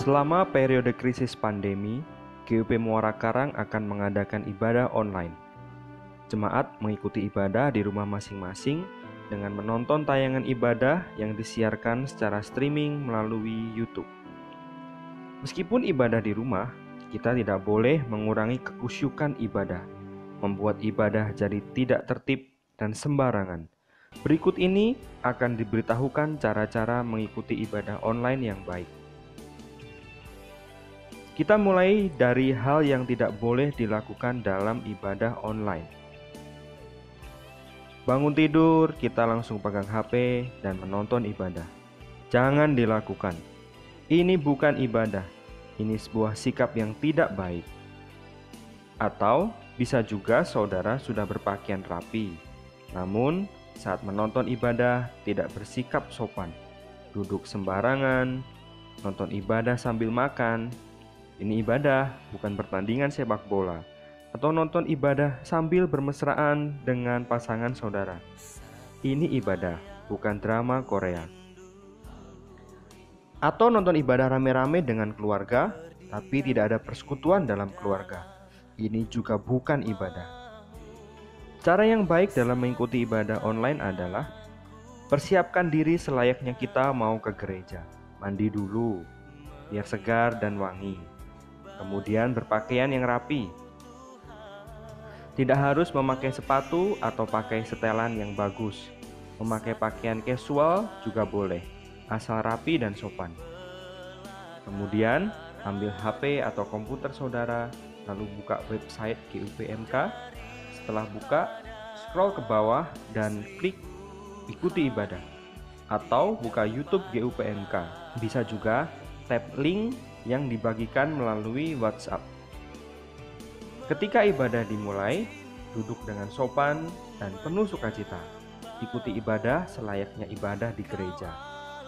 Selama periode krisis pandemi, GUP Muara Karang akan mengadakan ibadah online. Jemaat mengikuti ibadah di rumah masing-masing dengan menonton tayangan ibadah yang disiarkan secara streaming melalui YouTube. Meskipun ibadah di rumah, kita tidak boleh mengurangi kekusyukan ibadah, membuat ibadah jadi tidak tertib dan sembarangan. Berikut ini akan diberitahukan cara-cara mengikuti ibadah online yang baik. Kita mulai dari hal yang tidak boleh dilakukan dalam ibadah online. Bangun tidur, kita langsung pegang HP dan menonton ibadah. Jangan dilakukan. Ini bukan ibadah. Ini sebuah sikap yang tidak baik. Atau bisa juga saudara sudah berpakaian rapi, namun saat menonton ibadah tidak bersikap sopan, duduk sembarangan, nonton ibadah sambil makan. Ini ibadah, bukan pertandingan sepak bola. Atau nonton ibadah sambil bermesraan dengan pasangan saudara. Ini ibadah, bukan drama Korea. Atau nonton ibadah rame-rame dengan keluarga, tapi tidak ada persekutuan dalam keluarga. Ini juga bukan ibadah. Cara yang baik dalam mengikuti ibadah online adalah persiapkan diri selayaknya kita mau ke gereja. Mandi dulu, biar segar dan wangi. Kemudian berpakaian yang rapi. Tidak harus memakai sepatu atau pakai setelan yang bagus. Memakai pakaian casual juga boleh, asal rapi dan sopan. Kemudian ambil HP atau komputer saudara, lalu buka website GUPMK. Setelah buka, scroll ke bawah dan klik ikuti ibadah. Atau buka YouTube GUPMK. Bisa juga tap link yang dibagikan melalui WhatsApp. Ketika ibadah dimulai, duduk dengan sopan dan penuh sukacita. Ikuti ibadah selayaknya ibadah di gereja.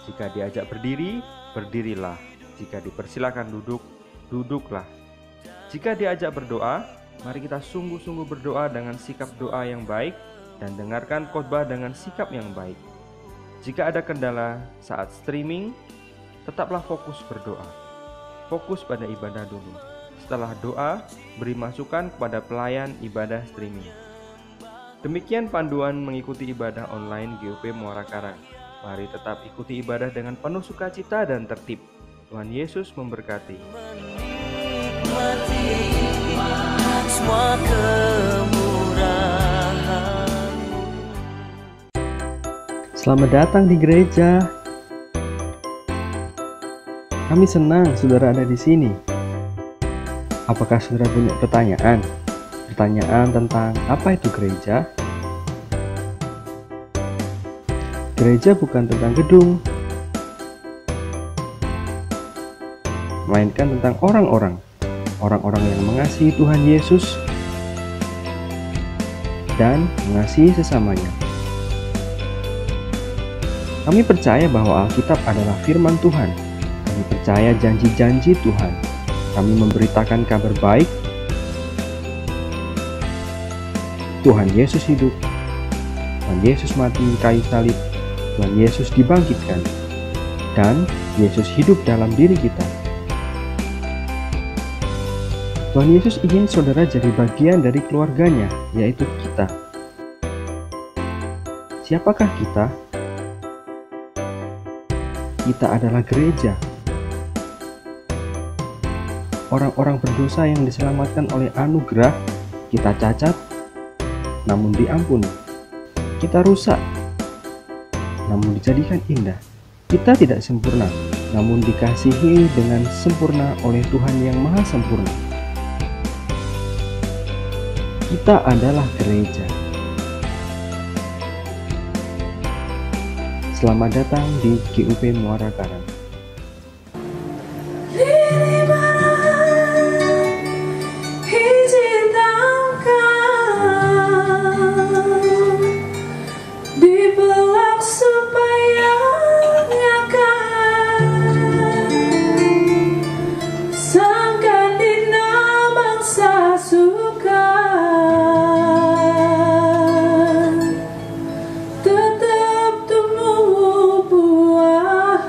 Jika diajak berdiri, berdirilah. Jika dipersilakan duduk, duduklah. Jika diajak berdoa, mari kita sungguh-sungguh berdoa dengan sikap doa yang baik dan dengarkan khotbah dengan sikap yang baik. Jika ada kendala saat streaming, tetaplah fokus berdoa. Fokus pada ibadah dulu. Setelah doa, beri masukan kepada pelayan ibadah streaming. Demikian panduan mengikuti ibadah online GUP Muara Karang. Mari tetap ikuti ibadah dengan penuh sukacita dan tertib. Tuhan Yesus memberkati. Selamat datang di gereja. Kami senang saudara ada di sini. Apakah saudara punya pertanyaan? Pertanyaan tentang apa itu gereja? Gereja bukan tentang gedung, melainkan tentang orang-orang. Orang-orang yang mengasihi Tuhan Yesus dan mengasihi sesamanya. Kami percaya bahwa Alkitab adalah firman Tuhan. Kami percaya janji-janji Tuhan. Kami memberitakan kabar baik. Tuhan Yesus hidup. Tuhan Yesus mati di kayu salib. Tuhan Yesus dibangkitkan. Dan Yesus hidup dalam diri kita. Tuhan Yesus ingin saudara jadi bagian dari keluarganya, yaitu kita. Siapakah kita? Kita adalah gereja. Orang-orang berdosa yang diselamatkan oleh anugerah. Kita cacat, namun diampuni. Kita rusak, namun dijadikan indah. Kita tidak sempurna, namun dikasihi dengan sempurna oleh Tuhan yang Maha Sempurna. Kita adalah gereja. Selamat datang di GUP Muara Karang. Tetap tumbuh buah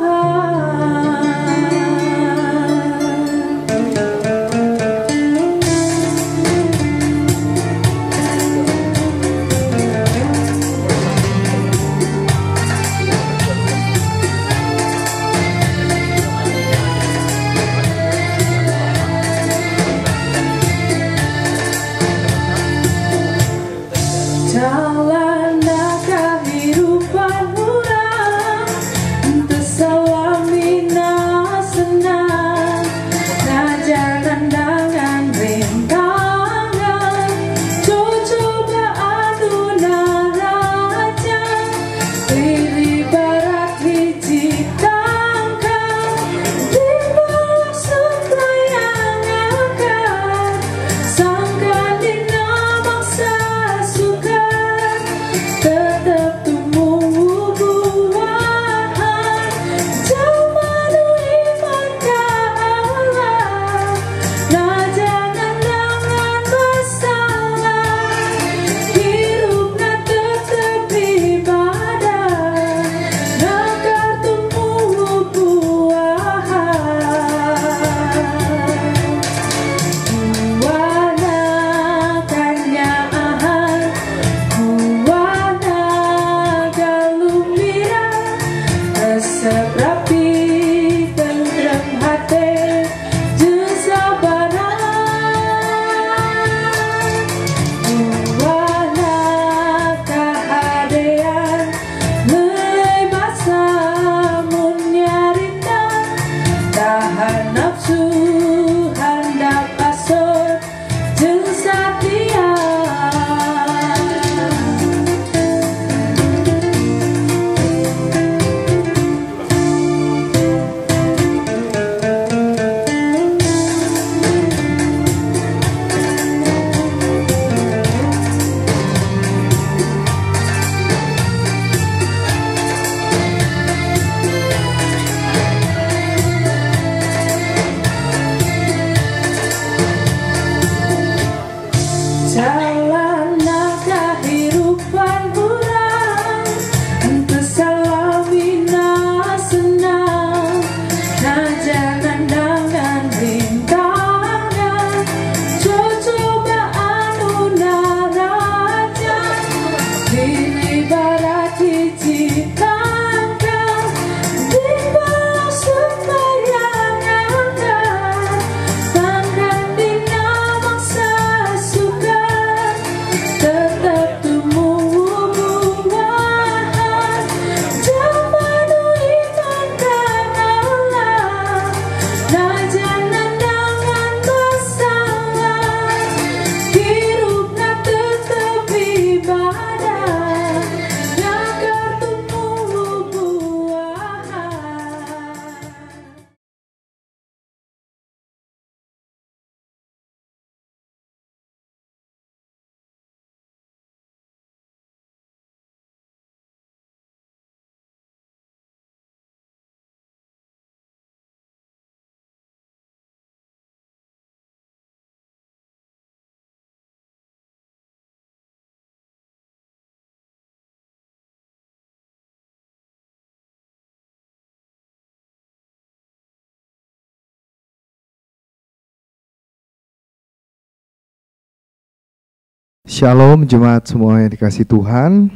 Shalom jemaat semua yang dikasih Tuhan,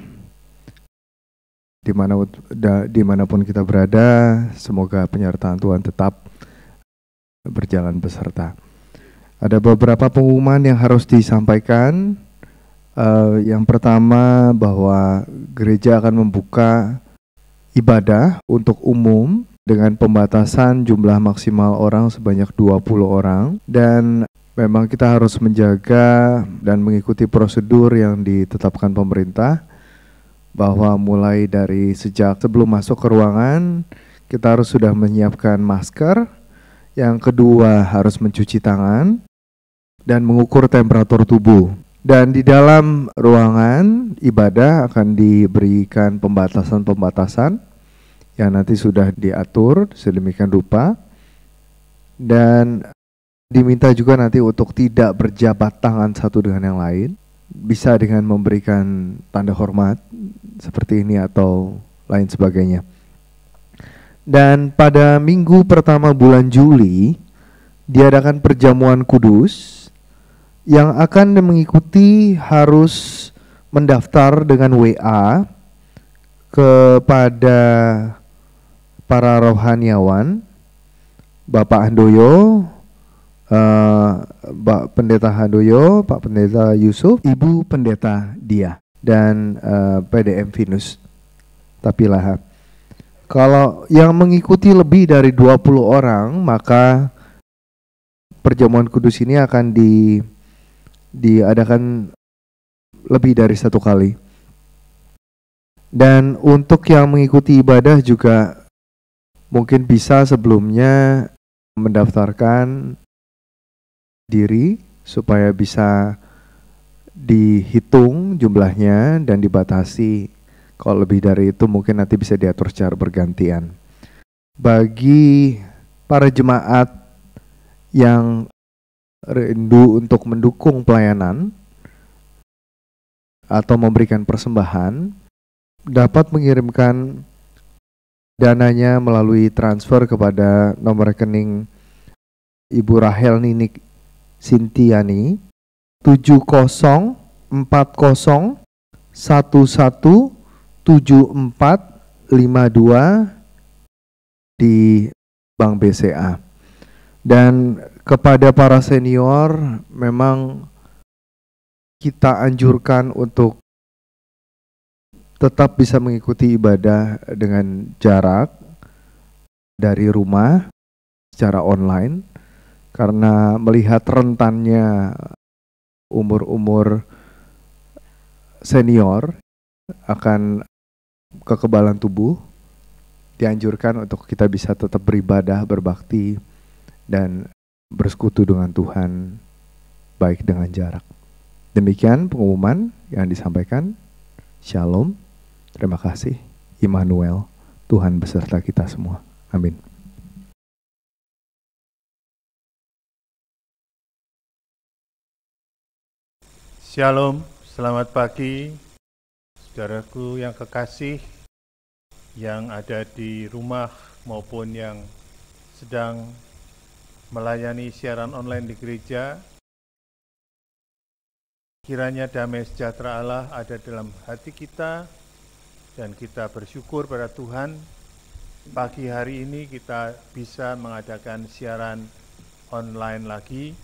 dimanapun kita berada, semoga penyertaan Tuhan tetap berjalan beserta. Ada beberapa pengumuman yang harus disampaikan. Yang pertama bahwa gereja akan membuka ibadah untuk umum dengan pembatasan jumlah maksimal orang sebanyak 20 orang, dan memang kita harus menjaga dan mengikuti prosedur yang ditetapkan pemerintah, bahwa mulai dari sejak sebelum masuk ke ruangan kita harus sudah menyiapkan masker. Yang kedua harus mencuci tangan dan mengukur temperatur tubuh. Dan di dalam ruangan ibadah akan diberikan pembatasan-pembatasan yang nanti sudah diatur sedemikian rupa. Dan diminta juga nanti untuk tidak berjabat tangan satu dengan yang lain. Bisa dengan memberikan tanda hormat seperti ini atau lain sebagainya. Dan pada minggu pertama bulan Juli diadakan perjamuan kudus. Yang akan mengikuti harus mendaftar dengan WA kepada para rohaniawan, Bapak Handoyo, Pak Pendeta Handoyo, Pak Pendeta Yusuf, Ibu Pendeta Dia, dan PDM Venus Tapilaha. Kalau yang mengikuti lebih dari 20 orang, maka perjamuan kudus ini akan diadakan lebih dari satu kali. Dan untuk yang mengikuti ibadah juga mungkin bisa sebelumnya mendaftarkan diri supaya bisa dihitung jumlahnya dan dibatasi. Kalau lebih dari itu mungkin nanti bisa diatur secara bergantian. Bagi para jemaat yang rindu untuk mendukung pelayanan atau memberikan persembahan, dapat mengirimkan dananya melalui transfer kepada nomor rekening Ibu Rahel Ninik Sintiani 7040117452 di Bank BCA. Dan kepada para senior memang kita anjurkan untuk tetap bisa mengikuti ibadah dengan jarak dari rumah secara online, karena melihat rentannya umur-umur senior akan kekebalan tubuh, dianjurkan untuk kita bisa tetap beribadah, berbakti, dan bersekutu dengan Tuhan baik dengan jarak. Demikian pengumuman yang disampaikan. Shalom, terima kasih. Immanuel, Tuhan beserta kita semua. Amin. Shalom, selamat pagi saudaraku yang kekasih, yang ada di rumah maupun yang sedang melayani siaran online di gereja. Kiranya damai sejahtera Allah ada dalam hati kita dan kita bersyukur pada Tuhan. Pagi hari ini kita bisa mengadakan siaran online lagi.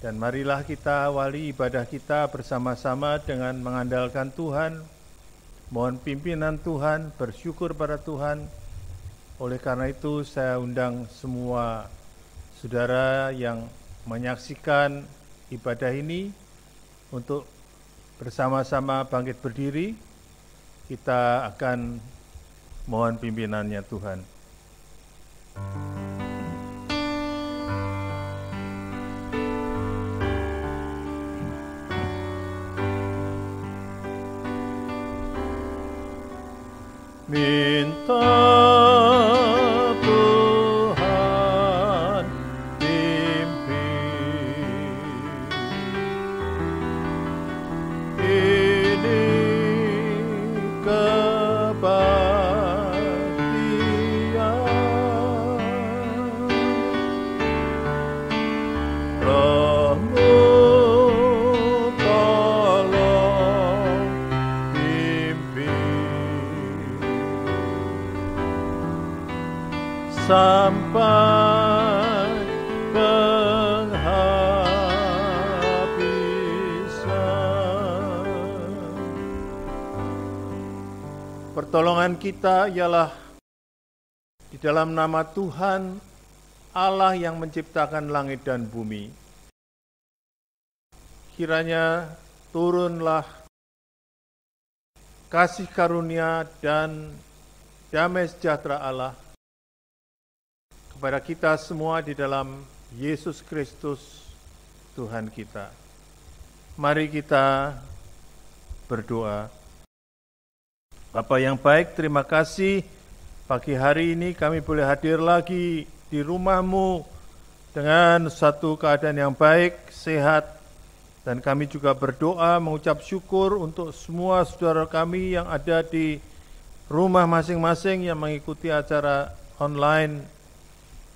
Dan marilah kita awali ibadah kita bersama-sama dengan mengandalkan Tuhan, mohon pimpinan Tuhan, bersyukur pada Tuhan. Oleh karena itu saya undang semua saudara yang menyaksikan ibadah ini untuk bersama-sama bangkit berdiri. Kita akan mohon pimpinannya Tuhan. Minta Tuhan pimpin ini kebaktian, Rohmu sampai pertolongan kita ialah di dalam nama Tuhan Allah yang menciptakan langit dan bumi. Kiranya turunlah kasih karunia dan damai sejahtera Allah kepada kita semua di dalam Yesus Kristus Tuhan kita. Mari kita berdoa. Bapa yang baik, terima kasih pagi hari ini kami boleh hadir lagi di rumah-Mu dengan satu keadaan yang baik, sehat, dan kami juga berdoa mengucap syukur untuk semua saudara kami yang ada di rumah masing-masing yang mengikuti acara online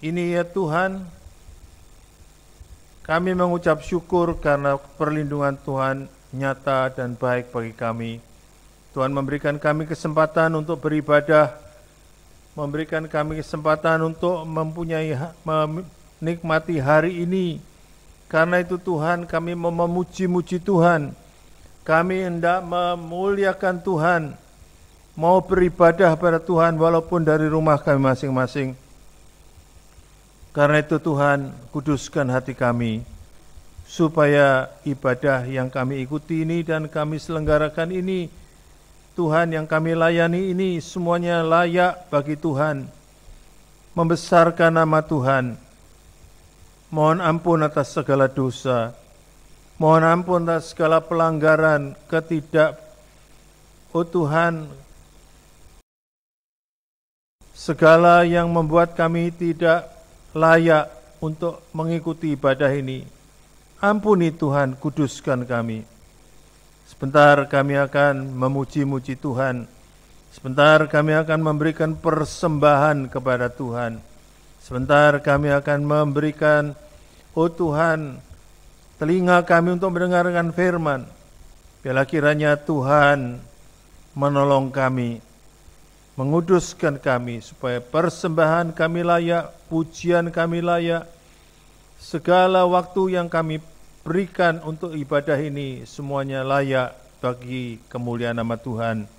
ini ya Tuhan. Kami mengucap syukur karena perlindungan Tuhan nyata dan baik bagi kami. Tuhan memberikan kami kesempatan untuk beribadah, memberikan kami kesempatan untuk menikmati hari ini. Karena itu Tuhan, kami mau memuji-muji Tuhan. Kami hendak memuliakan Tuhan, mau beribadah pada Tuhan walaupun dari rumah kami masing-masing. Karena itu Tuhan, kuduskan hati kami, supaya ibadah yang kami ikuti ini dan kami selenggarakan ini, Tuhan yang kami layani ini semuanya layak bagi Tuhan, membesarkan nama Tuhan. Mohon ampun atas segala dosa, mohon ampun atas segala pelanggaran, oh Tuhan, segala yang membuat kami tidak layak untuk mengikuti ibadah ini. Ampuni Tuhan, kuduskan kami. Sebentar kami akan memuji-muji Tuhan. Sebentar kami akan memberikan persembahan kepada Tuhan. Sebentar kami akan memberikan, oh Tuhan, telinga kami untuk mendengarkan firman. Biarlah kiranya Tuhan menolong kami, menguduskan kami, supaya persembahan kami layak, pujian kami layak, segala waktu yang kami berikan untuk ibadah ini semuanya layak bagi kemuliaan nama Tuhan.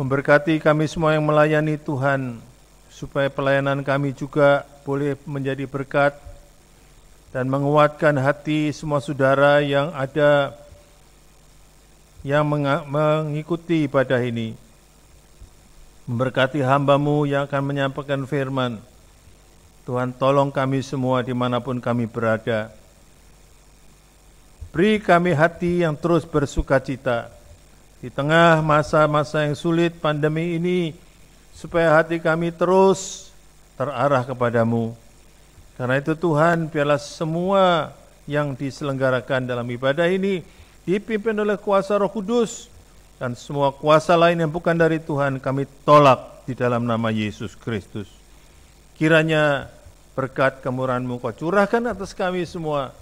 Memberkati kami semua yang melayani Tuhan, supaya pelayanan kami juga boleh menjadi berkat dan menguatkan hati semua saudara yang ada yang mengikuti ibadah ini. Memberkati hamba-Mu yang akan menyampaikan firman. Tuhan, tolong kami semua dimanapun kami berada. Beri kami hati yang terus bersukacita di tengah masa-masa yang sulit pandemi ini, supaya hati kami terus terarah kepadamu. Karena itu Tuhan, biarlah semua yang diselenggarakan dalam ibadah ini dipimpin oleh kuasa Roh Kudus, dan semua kuasa lain yang bukan dari Tuhan kami tolak di dalam nama Yesus Kristus. Kiranya berkat kemurahan-Mu Kau curahkan atas kami semua,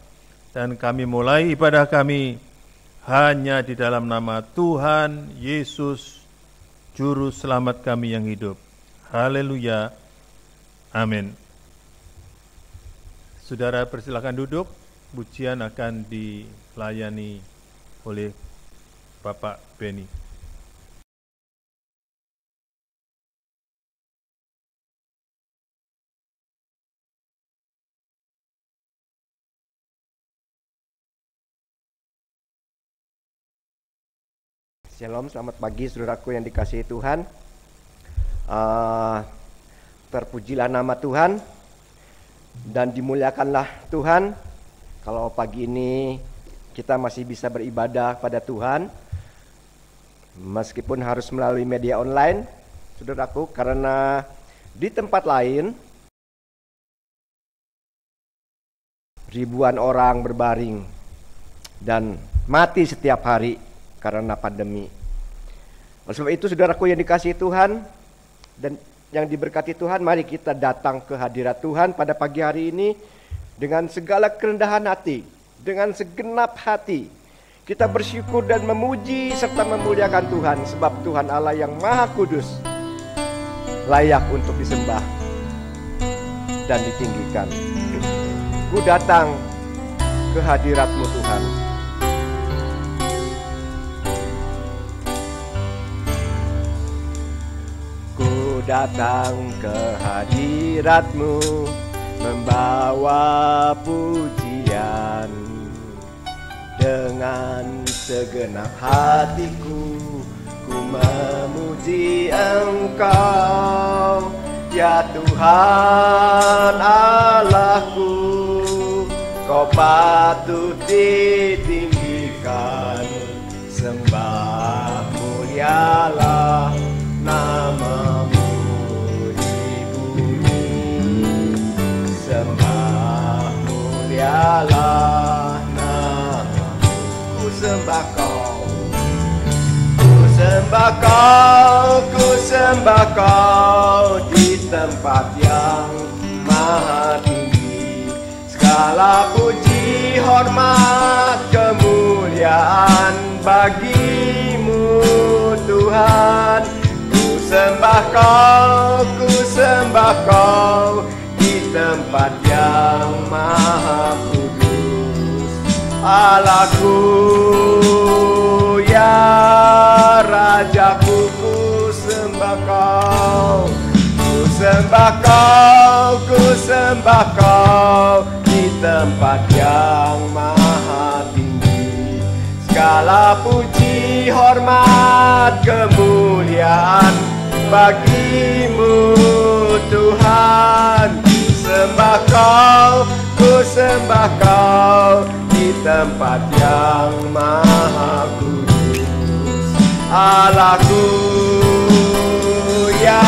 dan kami mulai ibadah kami hanya di dalam nama Tuhan Yesus, Juru Selamat kami yang hidup. Haleluya. Amin. Saudara persilakan duduk, pujian akan dilayani oleh Bapak Beni. Shalom, selamat pagi saudaraku yang dikasihi Tuhan. Terpujilah nama Tuhan dan dimuliakanlah Tuhan. Kalau pagi ini kita masih bisa beribadah pada Tuhan, meskipun harus melalui media online, saudaraku, karena di tempat lain ribuan orang berbaring dan mati setiap hari karena pandemi. Oleh sebab itu saudaraku yang dikasihi Tuhan dan yang diberkati Tuhan, mari kita datang ke hadirat Tuhan pada pagi hari ini dengan segala kerendahan hati, dengan segenap hati. Kita bersyukur dan memuji serta memuliakan Tuhan, sebab Tuhan Allah yang Maha Kudus layak untuk disembah. dan ditinggikan. Ku datang ke hadirat-Mu Tuhan. Ku datang ke hadirat-Mu, membawa pujian. Dengan segenap hatiku, ku memuji Engkau, ya Tuhan Allahku. Kau patut ditinggikan, sembah mulialah nama-Mu di bumi. Sembah mulialah nama-Mu. Ku sembah Kau, ku sembah Kau, ku sembah Kau di tempat yang maha tinggi. Segala puji, hormat, kemuliaan bagi-Mu Tuhan. Ku sembah Kau, ku sembah Kau di tempat yang maha kudus. Allahku, ya Rajaku, ku sembah Kau. Ku sembah Kau, ku sembah Kau di tempat yang maha tinggi. Segala puji, hormat, kemuliaan bagi-Mu Tuhan. Ku sembah Kau, ku sembah Kau di tempat yang maha kudus. Allahku, ya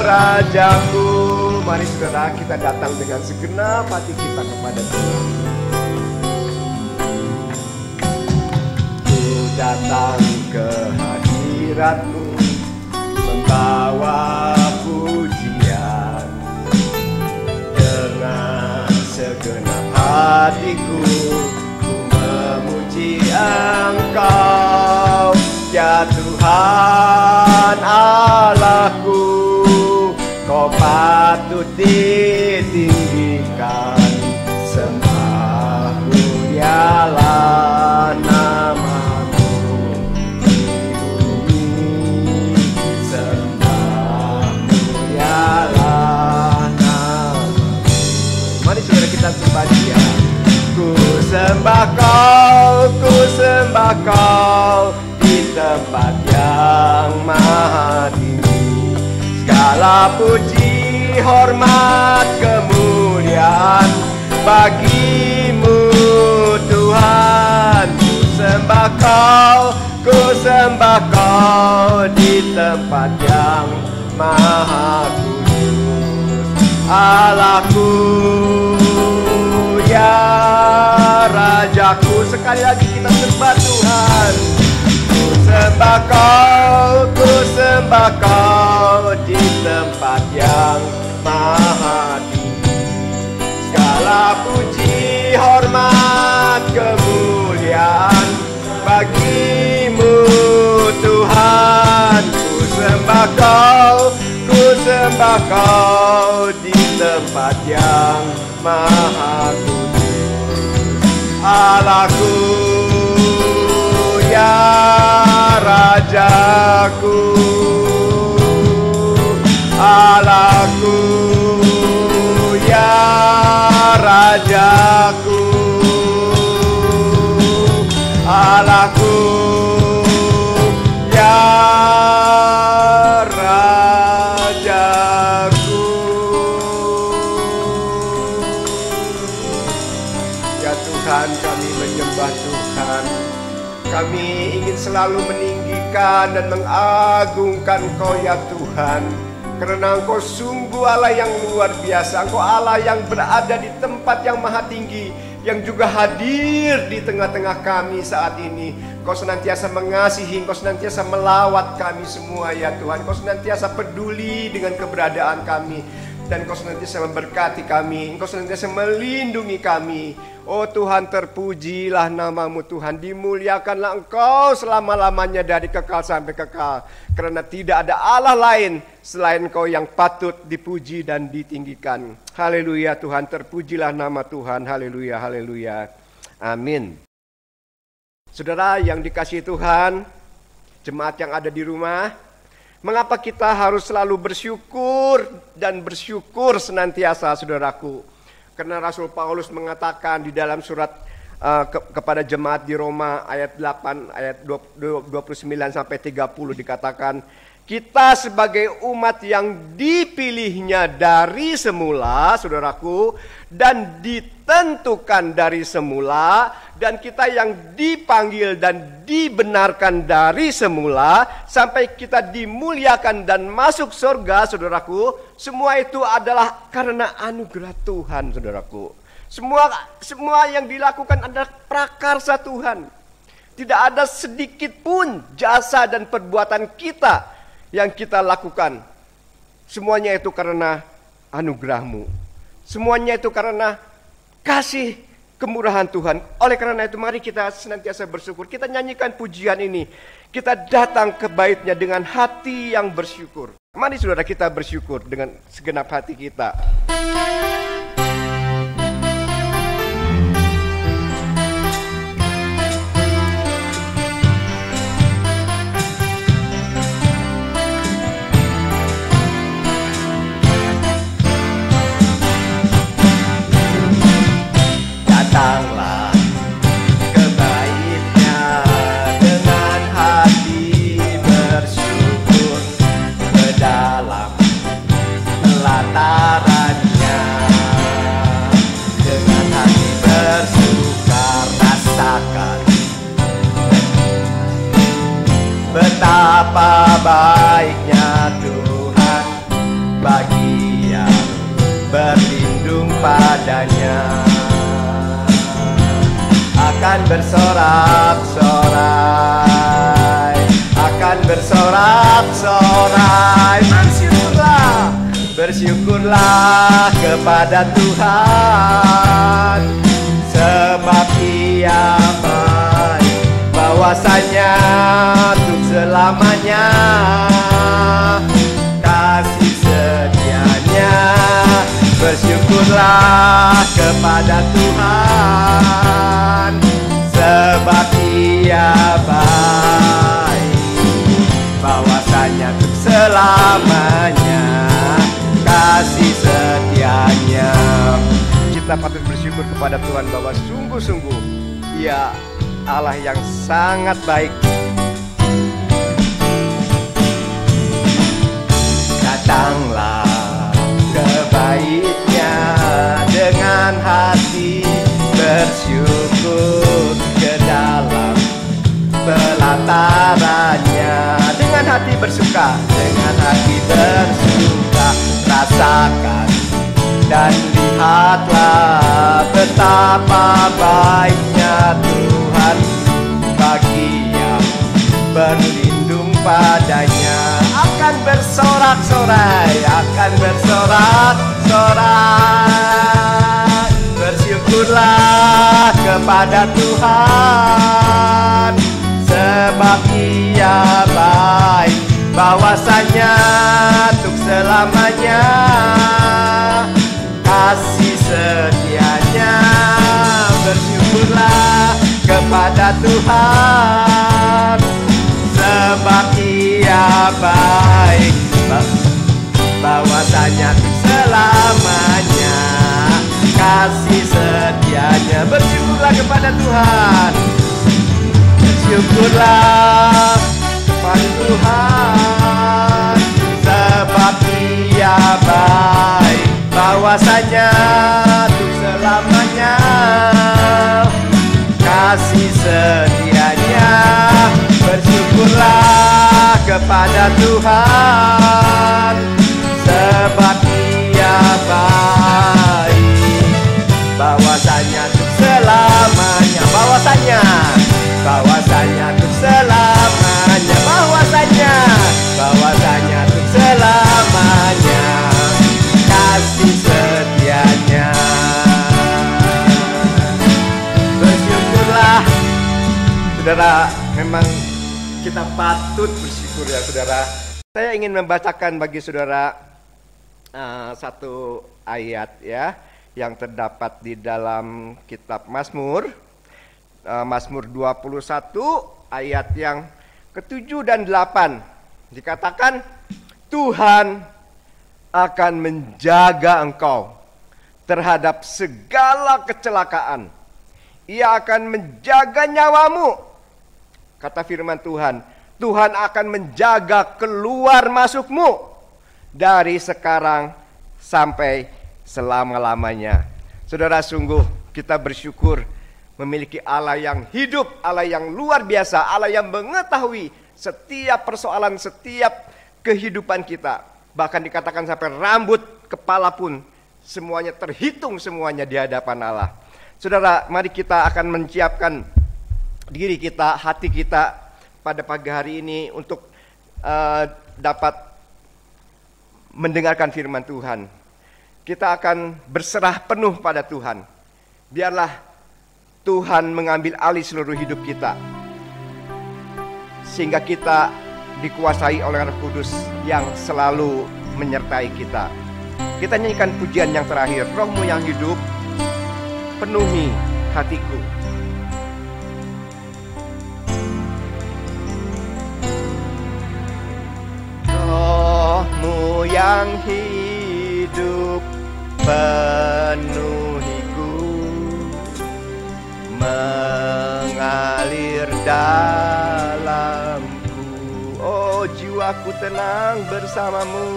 Rajaku. Mari saudara, kita datang dengan segenap hati kita kepada Tuhan. Ku datang ke hadirat-Mu, membawa pujian. Dengan segenap hatiku, ku memuji Engkau, ya Tuhan Allahku. Kau patut ditinggikan, sembah mulialah nama-Mu di bumi. Sembah mulialah nama-Mu. Mari saudara kita sembah Dia. Ku sembah Kau, ku sembah Kau di tempat yang maha tinggi. Segala puji, hormat, kemuliaan bagi-Mu Tuhan. Ku sembah Kau, ku sembah Kau di tempat yang maha kudus. Allahku, ya Rajaku. Sekali lagi kita sembah Tuhan. Ku sembah Kau, ku sembah Kau di tempat yang maha tinggi. Segala puji, hormat, kemuliaan bagi-Mu Tuhan. Ku sembah Kau, ku sembah Kau di tempat yang maha kudus. Allahku, ya Rajaku. Allahku, ya Rajaku. Allahku, ya Rajaku. Ya Tuhan, kami menyembah Tuhan. Kami ingin selalu meninggikan dan mengagungkan Engkau ya Tuhan. Karena Engkau sungguh Allah yang luar biasa. Engkau Allah yang berada di tempat yang maha tinggi, yang juga hadir di tengah-tengah kami saat ini. Engkau senantiasa mengasihi, Engkau senantiasa melawat kami semua ya Tuhan. Engkau senantiasa peduli dengan keberadaan kami. Dan Engkau senantiasa memberkati kami, Engkau senantiasa melindungi kami. Oh Tuhan, terpujilah nama-Mu Tuhan, dimuliakanlah Engkau selama-lamanya dari kekal sampai kekal. Karena tidak ada Allah lain selain Engkau yang patut dipuji dan ditinggikan. Haleluya Tuhan, terpujilah nama Tuhan, haleluya, haleluya. Amin. Saudara yang dikasihi Tuhan, jemaat yang ada di rumah, mengapa kita harus selalu bersyukur dan bersyukur senantiasa, saudaraku? Karena Rasul Paulus mengatakan di dalam surat kepada jemaat di Roma ayat 8 ayat 29 sampai 30 dikatakan, kita sebagai umat yang dipilihnya dari semula, saudaraku, dan ditentukan dari semula, dan kita yang dipanggil dan dibenarkan dari semula, sampai kita dimuliakan dan masuk surga, saudaraku, semua itu adalah karena anugerah Tuhan, saudaraku. Semua yang dilakukan adalah prakarsa Tuhan. Tidak ada sedikit pun jasa dan perbuatan kita yang kita lakukan. Semuanya itu karena anugerah-Mu. Semuanya itu karena kasih kemurahan Tuhan. Oleh karena itu mari kita senantiasa bersyukur. Kita nyanyikan pujian ini. Kita datang ke bait-Nya dengan hati yang bersyukur. Mari saudara kita bersyukur dengan segenap hati kita. Datanglah ke bait-Nya dengan hati bersyukur, ke dalam pelataran-Nya dengan hati bersuka, rasakan betapa baiknya Tuhan bagi yang berlindung padanya. Akan bersorak-sorai, akan bersorak-sorai. Bersyukurlah, bersyukurlah kepada Tuhan, sebab Ia baik, bahwasanya untuk selamanya kasih setia-Nya. Bersyukurlah kepada Tuhan, sebab Ia baik, bahwasanya untuk selamanya kasih setia-Nya. Kita patut bersyukur kepada Tuhan bahwa sungguh-sungguh Ia Allah yang sangat baik. Datanglah ke bait-Nya dengan hati bersyukur, ke dalam pelataran-Nya dengan hati bersuka, dengan hati bersuka. Rasakan dan lihatlah betapa baiknya Tuhan bagi yang berlindung padanya. Akan bersorak-sorai, akan bersorak-sorai. Bersyukurlah kepada Tuhan, sebab Ia baik, bahwasanya untuk selamanya kasih setia-Nya. Bersyukurlah kepada Tuhan, sebab Ia baik, bahwasanya untuk selamanya kasih setia-Nya. Bersyukurlah kepada Tuhan, bersyukurlah kepada Tuhan, sebab Ia baik, bahwasanya untuk selamanya kasih setia-Nya. Bersyukurlah kepada Tuhan, sebab Ia baik, bahwasanya untuk selamanya, bahwasanya untuk selamanya, bahwasanya untuk selamanya Kita patut bersyukur ya saudara. Saya ingin membacakan bagi saudara satu ayat ya yang terdapat di dalam kitab Mazmur. Mazmur 21 ayat yang ke-7 dan 8. Dikatakan Tuhan akan menjaga engkau terhadap segala kecelakaan. Ia akan menjaga nyawamu. Kata firman Tuhan, Tuhan akan menjaga keluar masukmu dari sekarang sampai selama-lamanya. Saudara, sungguh kita bersyukur memiliki Allah yang hidup, Allah yang luar biasa, Allah yang mengetahui setiap persoalan, setiap kehidupan kita. Bahkan dikatakan sampai rambut kepala pun semuanya terhitung semuanya di hadapan Allah. Saudara, mari kita akan menyiapkan diri kita, hati kita pada pagi hari ini untuk dapat mendengarkan firman Tuhan. Kita akan berserah penuh pada Tuhan. Biarlah Tuhan mengambil alih seluruh hidup kita, sehingga kita dikuasai oleh Roh Kudus yang selalu menyertai kita. Kita nyanyikan pujian yang terakhir, Roh-Mu yang hidup, penuhi hatiku. Roh-Mu yang hidup, penuhiku, mengalir dalamku. Oh, jiwaku tenang bersamamu,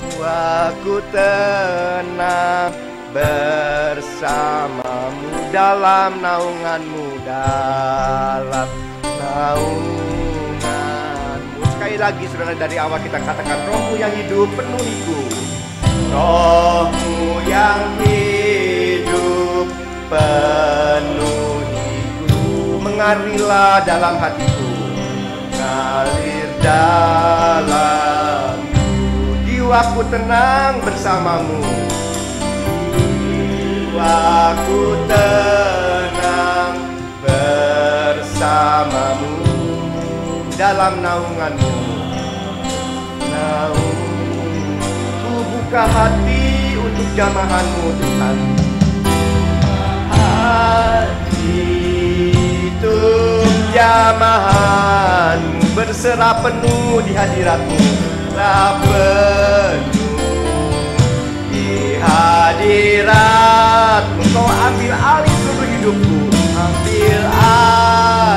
jiwaku tenang bersamamu, dalam naunganmu, dalam naunganmu. Sekali lagi saudara, dari awal kita katakan, Roh-Mu yang hidup, penuhiku. Roh-Mu yang hidup, penuhiku, mengalirlah dalam hatiku, mengalir dalamku, jiwaku tenang bersamamu, jiwaku tenang bersamamu, dalam naunganmu, ku buka hati untuk jamahanmu Tuhan. Hati untuk jamahanmu, berserah penuh di hadiratmu, berserah penuh di hadiratmu. Kau ambil alih seluruh hidupku, ambil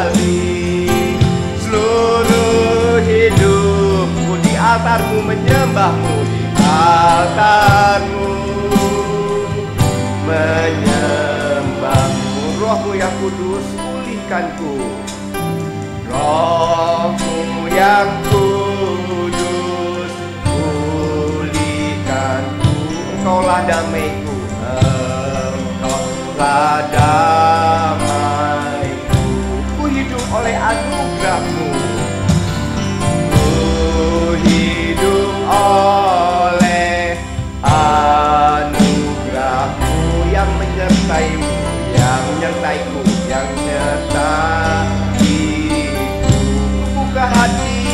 alih seluruh hidupku. Di altarmu menyembahmu, di altarmu menyembahmu. Roh-Mu yang kudus, pulihkanku. Roh-Mu yang kudus, pulihkanku. Engkaulah damaiku, Engkaulah damaiku. Ku hidup oleh anugerah-Mu, ku hidup oleh anugerah-Mu yang menyertai-Mu, yang menyertaiku, yang menyertaiku. Buka hati,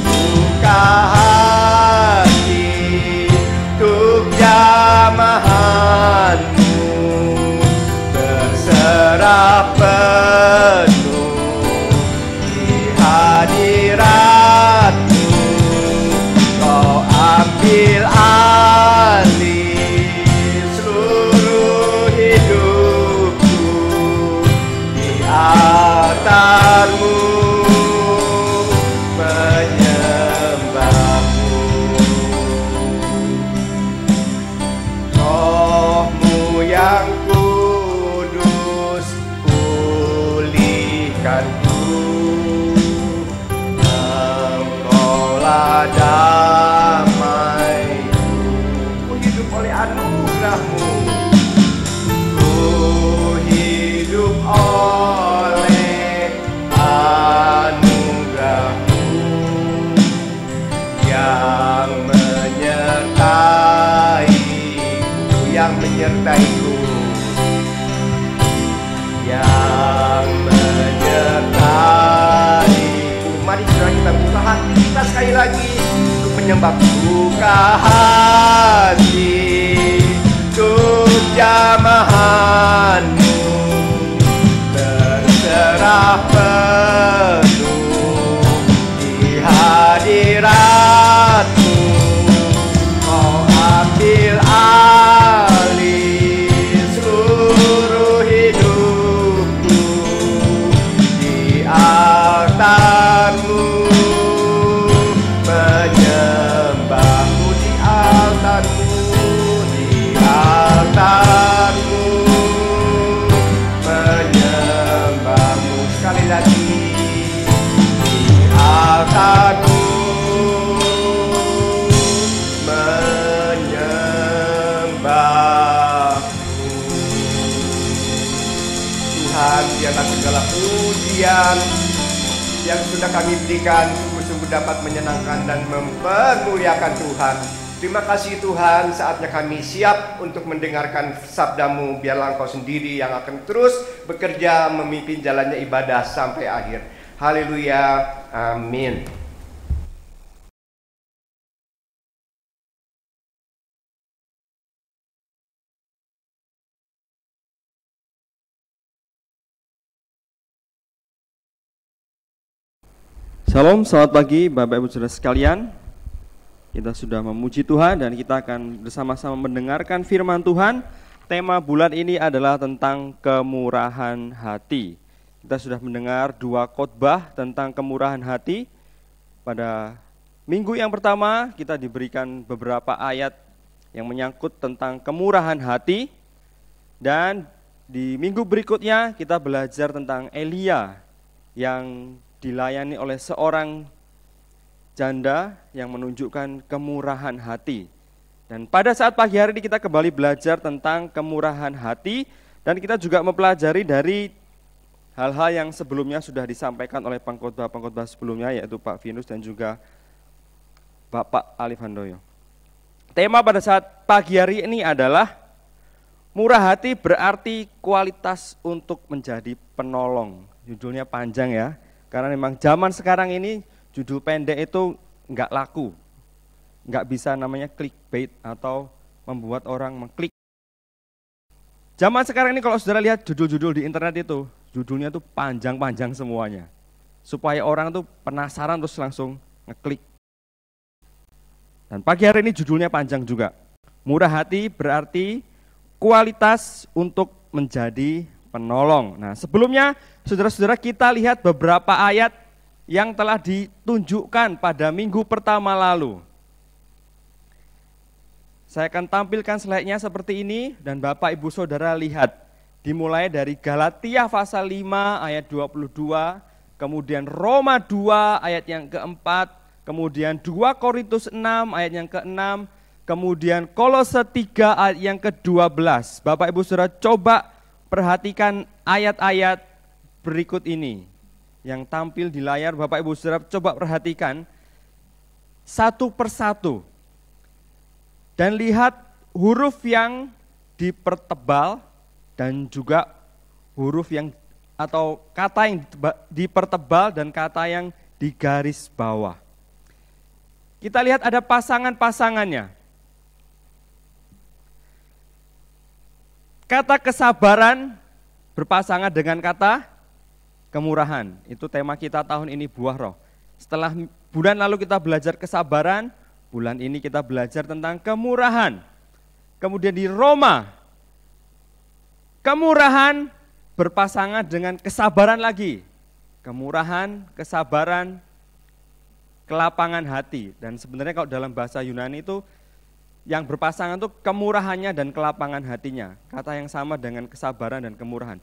buka hati untuk jamahanmu, berserah penuh di hadiratmu. Kau ambil alih seluruh hidupku, di altarmu menyembahmu. Roh-Mu yang kudus, pulihkanku. Engkaulah damaiku. Ku hidup oleh anugerah-Mu, ku hidup oleh anugerah-Mu yang menyertaiku, yang menyertaiku, yang menyertaiku. Saudara, kita buka hati kita sekali lagi untuk menyembah. Buka hati untuk jamahanmu, berserah penuh di hadiratmu. Kau ambil alih seluruh hidupku di altarmu, menyembahmu di altarmu, di altarmu, menyembahmu sekali lagi di altarmu, Tuhan, biarlah segala pujian yang sudah kami berikan sungguh-sungguh dapat menyenangkan dan mempermuliakan Tuhan. Terima kasih Tuhan, saatnya kami siap untuk mendengarkan sabdamu. Biarlah Engkau sendiri yang akan terus bekerja memimpin jalannya ibadah sampai akhir. Haleluya, amin. Shalom, selamat pagi Bapak Ibu Saudara sekalian. Kita sudah memuji Tuhan dan kita akan bersama-sama mendengarkan firman Tuhan. Tema bulan ini adalah tentang kemurahan hati. Kita sudah mendengar 2 khotbah tentang kemurahan hati. Pada minggu yang pertama kita diberikan beberapa ayat yang menyangkut tentang kemurahan hati. Dan di minggu berikutnya kita belajar tentang Elia yang dilayani oleh seorang janda yang menunjukkan kemurahan hati. Dan pada saat pagi hari ini kita kembali belajar tentang kemurahan hati, dan kita juga mempelajari dari hal-hal yang sebelumnya sudah disampaikan oleh pengkhotbah sebelumnya, yaitu Pak Vinus dan juga Bapak Alif Handoyo. Tema pada saat pagi hari ini adalah murah hati berarti kualitas untuk menjadi penolong. Judulnya panjang ya. Karena memang zaman sekarang ini judul pendek itu nggak laku, nggak bisa namanya clickbait atau membuat orang mengklik. Zaman sekarang ini kalau saudara lihat judul-judul di internet itu, judulnya tuh panjang-panjang semuanya, supaya orang tuh penasaran terus langsung ngeklik. Dan pagi hari ini judulnya panjang juga. Murah hati berarti kualitas untuk menjadi penolong. Nah, sebelumnya saudara-saudara kita lihat beberapa ayat yang telah ditunjukkan pada minggu pertama lalu. Saya akan tampilkan slide-nya seperti ini dan Bapak Ibu Saudara lihat. Dimulai dari Galatia pasal 5 ayat 22, kemudian Roma 2 ayat yang keempat, kemudian 2 Korintus 6 ayat yang ke-6, kemudian Kolose 3 ayat yang ke-12. Bapak Ibu Saudara coba perhatikan ayat-ayat berikut ini yang tampil di layar. Bapak Ibu Saudara coba perhatikan satu persatu dan lihat huruf yang dipertebal dan juga huruf yang atau kata yang dipertebal dan kata yang digaris bawah. Kita lihat ada pasangan-pasangannya. Kata kesabaran berpasangan dengan kata kemurahan. Itu tema kita tahun ini, buah roh. Setelah bulan lalu kita belajar kesabaran, bulan ini kita belajar tentang kemurahan. Kemudian di Roma, kemurahan berpasangan dengan kesabaran lagi. Kemurahan, kesabaran, kelapangan hati. Dan sebenarnya kalau dalam bahasa Yunani itu yang berpasangan itu kemurahannya dan kelapangan hatinya. Kata yang sama dengan kesabaran dan kemurahan.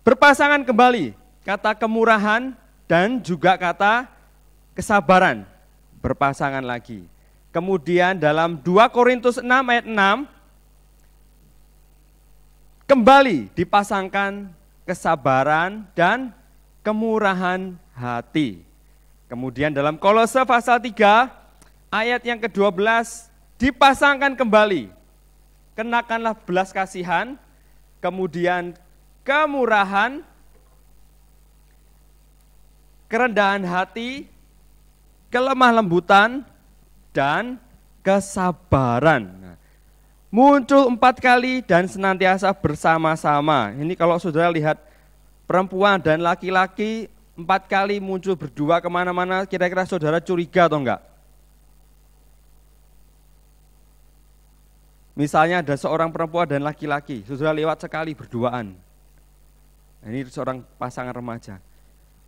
Berpasangan kembali, kata kemurahan dan juga kata kesabaran. Berpasangan lagi. Kemudian dalam 2 Korintus 6 ayat 6, kembali dipasangkan kesabaran dan kemurahan hati. Kemudian dalam Kolose pasal 3 ayat yang ke-12, dipasangkan kembali, kenakanlah belas kasihan, kemudian kemurahan, kerendahan hati, kelemah lembutan, dan kesabaran. Nah, muncul 4 kali dan senantiasa bersama-sama. Ini kalau saudara lihat perempuan dan laki-laki 4 kali muncul berdua kemana-mana, kira-kira saudara curiga atau enggak? Misalnya ada seorang perempuan dan laki-laki, saudara lewat sekali berduaan. Nah, ini seorang pasangan remaja,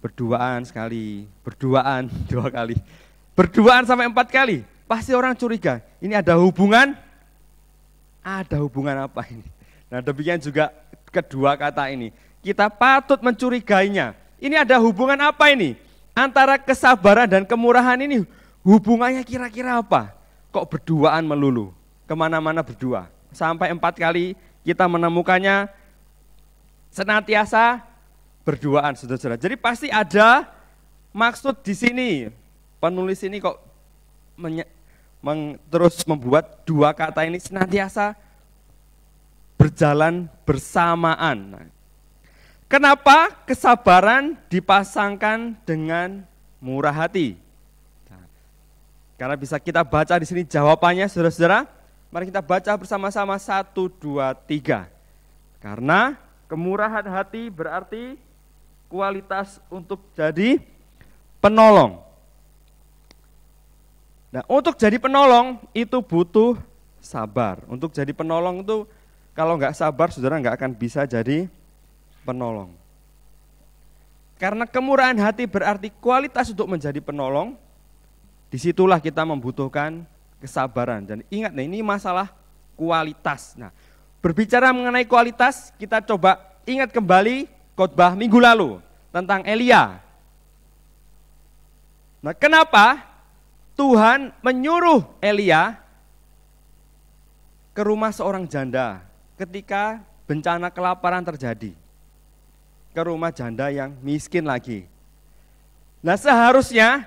berduaan sekali, berduaan 2 kali, berduaan sampai 4 kali, pasti orang curiga, ini ada hubungan apa ini? Nah demikian juga kedua kata ini, kita patut mencurigainya. Ini ada hubungan apa ini? Antara kesabaran dan kemurahan ini, hubungannya kira-kira apa? Kok berduaan melulu? Kemana-mana berdua. Sampai 4 kali kita menemukannya senantiasa berduaan, saudara-saudara. Jadi pasti ada maksud di sini. Penulis ini kok terus membuat 2 kata ini senantiasa berjalan bersamaan. Nah, kenapa kesabaran dipasangkan dengan murah hati? Nah, karena bisa kita baca di sini jawabannya, saudara-saudara. Mari kita baca bersama-sama 1, 2, 3. Karena kemurahan hati berarti kualitas untuk jadi penolong. Nah, untuk jadi penolong itu butuh sabar. Untuk jadi penolong itu kalau nggak sabar, saudara nggak akan bisa jadi penolong. Karena kemurahan hati berarti kualitas untuk menjadi penolong, disitulah kita membutuhkan kesabaran. Dan ingat nih, ini masalah kualitas. Nah, berbicara mengenai kualitas, kita coba ingat kembali khotbah minggu lalu tentang Elia. Nah, kenapa Tuhan menyuruh Elia ke rumah seorang janda ketika bencana kelaparan terjadi? Ke rumah janda yang miskin lagi. Nah, seharusnya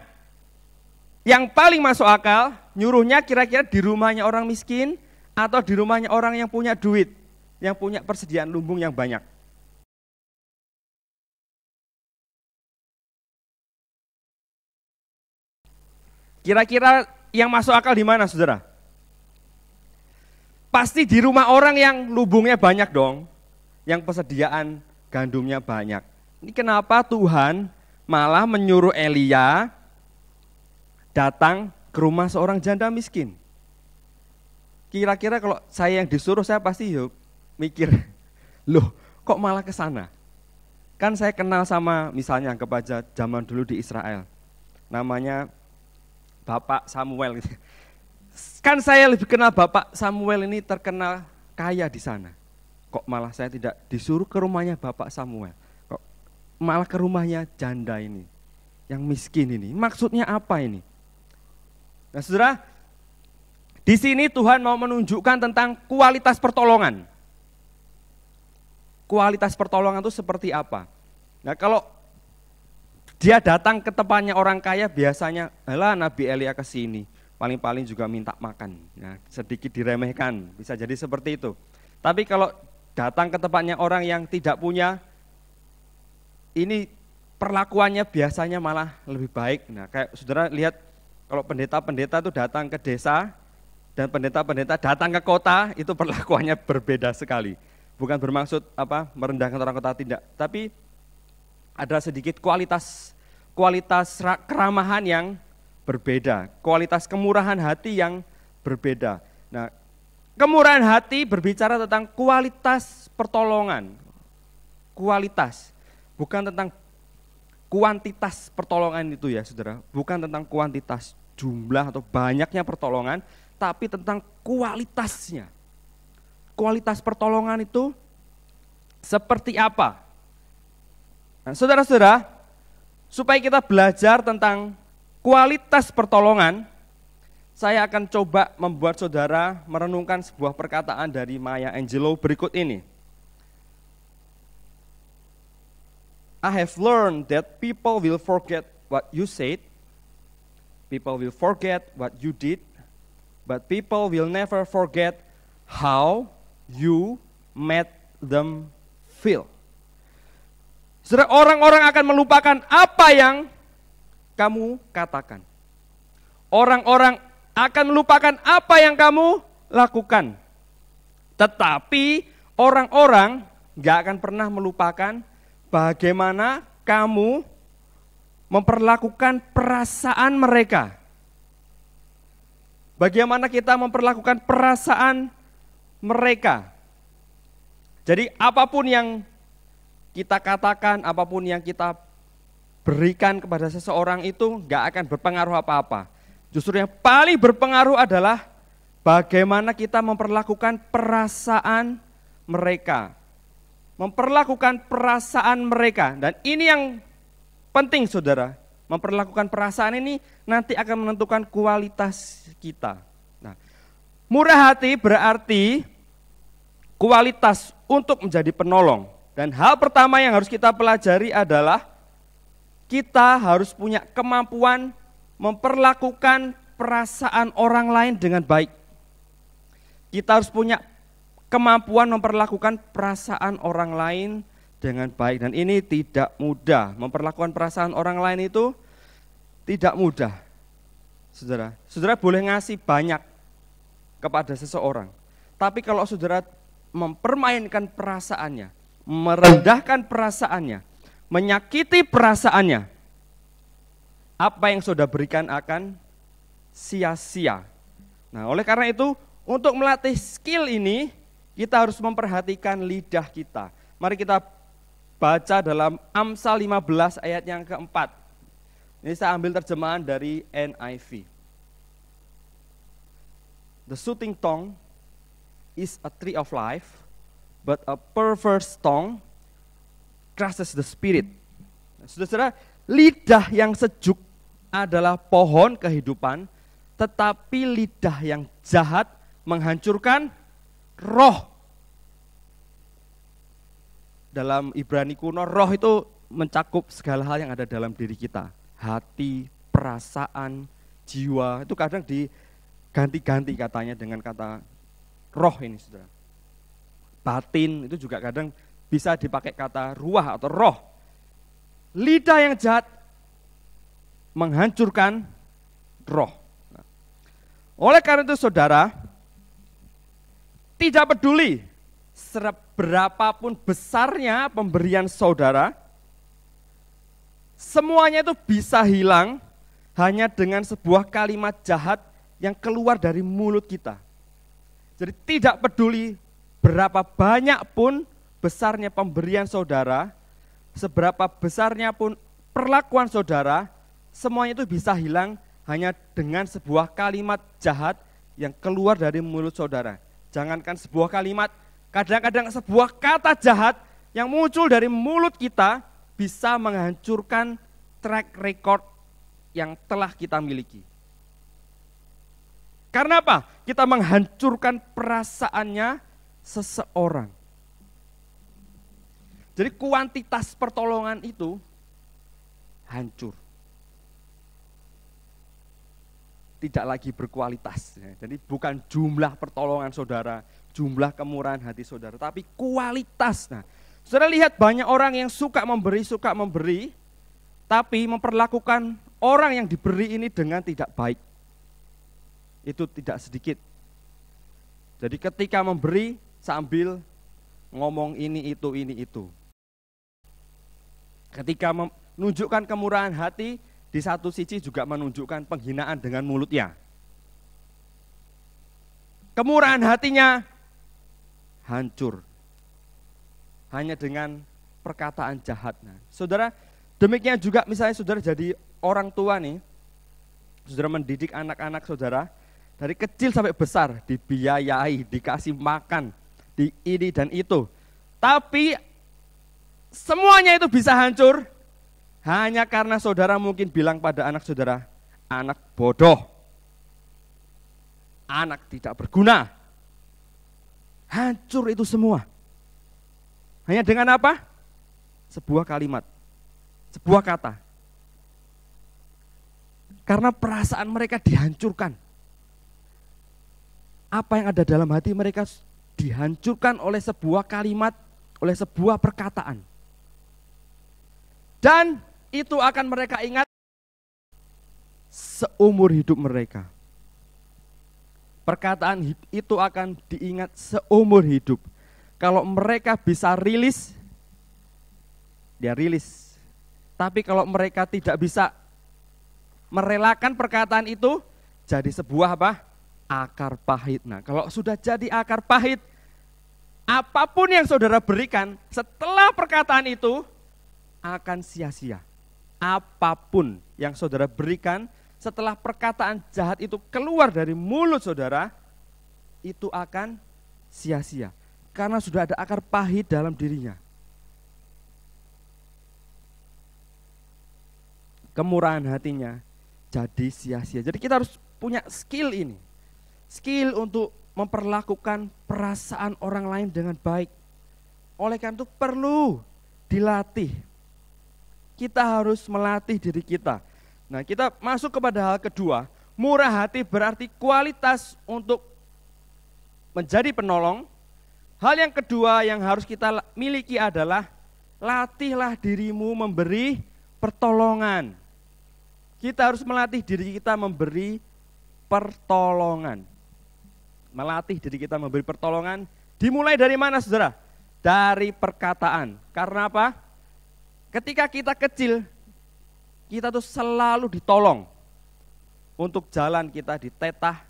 yang paling masuk akal, nyuruhnya kira-kira di rumahnya orang miskin atau di rumahnya orang yang punya duit, yang punya persediaan lumbung yang banyak. Kira-kira yang masuk akal di mana, saudara? Pasti di rumah orang yang lumbungnya banyak dong, yang persediaan gandumnya banyak. Ini kenapa Tuhan malah menyuruh Elia datang ke rumah seorang janda miskin? Kira-kira kalau saya yang disuruh, saya pasti mikir, loh kok malah ke sana? Kan saya kenal sama, misalnya anggap aja zaman dulu di Israel, namanya Bapak Samuel. Kan saya lebih kenal Bapak Samuel ini terkenal kaya di sana. Kok malah saya tidak disuruh ke rumahnya Bapak Samuel? Kok malah ke rumahnya janda ini, yang miskin ini? Maksudnya apa ini? Nah, saudara, di sini Tuhan mau menunjukkan tentang kualitas pertolongan. Kualitas pertolongan itu seperti apa? Nah, kalau dia datang ke tempatnya orang kaya, biasanya, alah Nabi Elia ke sini, paling-paling juga minta makan. Nah, sedikit diremehkan, bisa jadi seperti itu. Tapi kalau datang ke tempatnya orang yang tidak punya, ini perlakuannya biasanya malah lebih baik. Nah, kayak saudara lihat, kalau pendeta-pendeta itu datang ke desa dan pendeta-pendeta datang ke kota, itu perlakuannya berbeda sekali. Bukan bermaksud merendahkan orang kota, tidak. Tapi ada sedikit kualitas keramahan yang berbeda, kualitas kemurahan hati yang berbeda. Nah, kemurahan hati berbicara tentang kualitas pertolongan. Kualitas, bukan tentang kuantitas pertolongan itu ya, saudara. Bukan tentang kuantitas, jumlah atau banyaknya pertolongan, tapi tentang kualitasnya. Kualitas pertolongan itu seperti apa? Nah, saudara-saudara, supaya kita belajar tentang kualitas pertolongan, saya akan coba membuat saudara merenungkan sebuah perkataan dari Maya Angelou berikut ini. I have learned that people will forget what you said, people will forget what you did, but people will never forget how you made them feel. Saudara, orang-orang akan melupakan apa yang kamu katakan. Orang-orang akan melupakan apa yang kamu lakukan. Tetapi orang-orang gak akan pernah melupakan bagaimana kamu memperlakukan perasaan mereka. Bagaimana kita memperlakukan perasaan mereka. Jadi apapun yang kita katakan, apapun yang kita berikan kepada seseorang itu gak akan berpengaruh apa-apa. Justru yang paling berpengaruh adalah bagaimana kita memperlakukan perasaan mereka. Memperlakukan perasaan mereka. Dan ini yang penting saudara. Memperlakukan perasaan ini nanti akan menentukan kualitas kita. Nah, murah hati berarti kualitas untuk menjadi penolong. Dan hal pertama yang harus kita pelajari adalah kita harus punya kemampuan memperlakukan perasaan orang lain dengan baik. Kita harus punya kemampuan memperlakukan perasaan orang lain dengan baik. Dan ini tidak mudah. Memperlakukan perasaan orang lain itu tidak mudah. Saudara, saudara boleh ngasih banyak kepada seseorang. Tapi kalau saudara mempermainkan perasaannya, merendahkan perasaannya, menyakiti perasaannya, apa yang saudara berikan akan sia-sia. Nah, oleh karena itu, untuk melatih skill ini, kita harus memperhatikan lidah kita. Mari kita baca dalam Amsal 15 ayat yang keempat. Ini saya ambil terjemahan dari NIV. The soothing tongue is a tree of life, but a perverse tongue crushes the spirit. Saudara, lidah yang sejuk adalah pohon kehidupan, tetapi lidah yang jahat menghancurkan roh. Dalam Ibrani kuno, roh itu mencakup segala hal yang ada dalam diri kita. Hati, perasaan, jiwa, itu kadang diganti-ganti katanya dengan kata roh ini, saudara. Batin itu juga kadang bisa dipakai kata ruah atau roh. Lidah yang jahat menghancurkan roh. Nah, oleh karena itu saudara, tidak peduli seberapapun besarnya pemberian saudara, semuanya itu bisa hilang hanya dengan sebuah kalimat jahat yang keluar dari mulut kita. Jadi tidak peduli berapa banyak pun besarnya pemberian saudara, seberapa besarnya pun perlakuan saudara, semuanya itu bisa hilang hanya dengan sebuah kalimat jahat yang keluar dari mulut saudara. Jangankan sebuah kalimat, kadang-kadang sebuah kata jahat yang muncul dari mulut kita bisa menghancurkan track record yang telah kita miliki. Karena apa? Kita menghancurkan perasaannya seseorang. Jadi kuantitas pertolongan itu hancur. Tidak lagi berkualitas. Jadi bukan jumlah pertolongan saudara, jumlah kemurahan hati saudara, tapi kualitas. Nah, saudara lihat banyak orang yang suka memberi, tapi memperlakukan orang yang diberi ini dengan tidak baik. Itu tidak sedikit. Jadi ketika memberi sambil ngomong ini itu. Ketika menunjukkan kemurahan hati, di satu sisi juga menunjukkan penghinaan dengan mulutnya. Kemurahan hatinya hancur. Hanya dengan perkataan jahat. Nah, saudara, demikian juga misalnya saudara jadi orang tua nih, saudara mendidik anak-anak saudara, dari kecil sampai besar, dibiayai, dikasih makan, di ini dan itu. Tapi semuanya itu bisa hancur hanya karena saudara mungkin bilang pada anak saudara, anak bodoh, anak tidak berguna. Hancur itu semua. Hanya dengan apa? Sebuah kalimat, sebuah kata. Karena perasaan mereka dihancurkan. Apa yang ada dalam hati mereka dihancurkan oleh sebuah kalimat, oleh sebuah perkataan. Dan itu akan mereka ingat seumur hidup mereka. Perkataan itu akan diingat seumur hidup. Kalau mereka bisa rilis, dia rilis. Tapi kalau mereka tidak bisa merelakan perkataan itu, jadi sebuah apa? Akar pahit. Nah, kalau sudah jadi akar pahit, apapun yang saudara berikan setelah perkataan itu akan sia-sia. Apapun yang saudara berikan setelah perkataan jahat itu keluar dari mulut saudara, itu akan sia-sia. Karena sudah ada akar pahit dalam dirinya. Kemurahan hatinya jadi sia-sia. Jadi kita harus punya skill ini. Skill untuk memperlakukan perasaan orang lain dengan baik. Oleh karena itu perlu dilatih. Kita harus melatih diri kita. Nah, kita masuk kepada hal kedua. Murah hati berarti kualitas untuk menjadi penolong. Hal yang kedua yang harus kita miliki adalah latihlah dirimu memberi pertolongan. Kita harus melatih diri kita memberi pertolongan. Melatih diri kita memberi pertolongan dimulai dari mana, saudara? Dari perkataan. Karena apa? Ketika kita kecil, kita tuh selalu ditolong. Untuk jalan kita ditetah,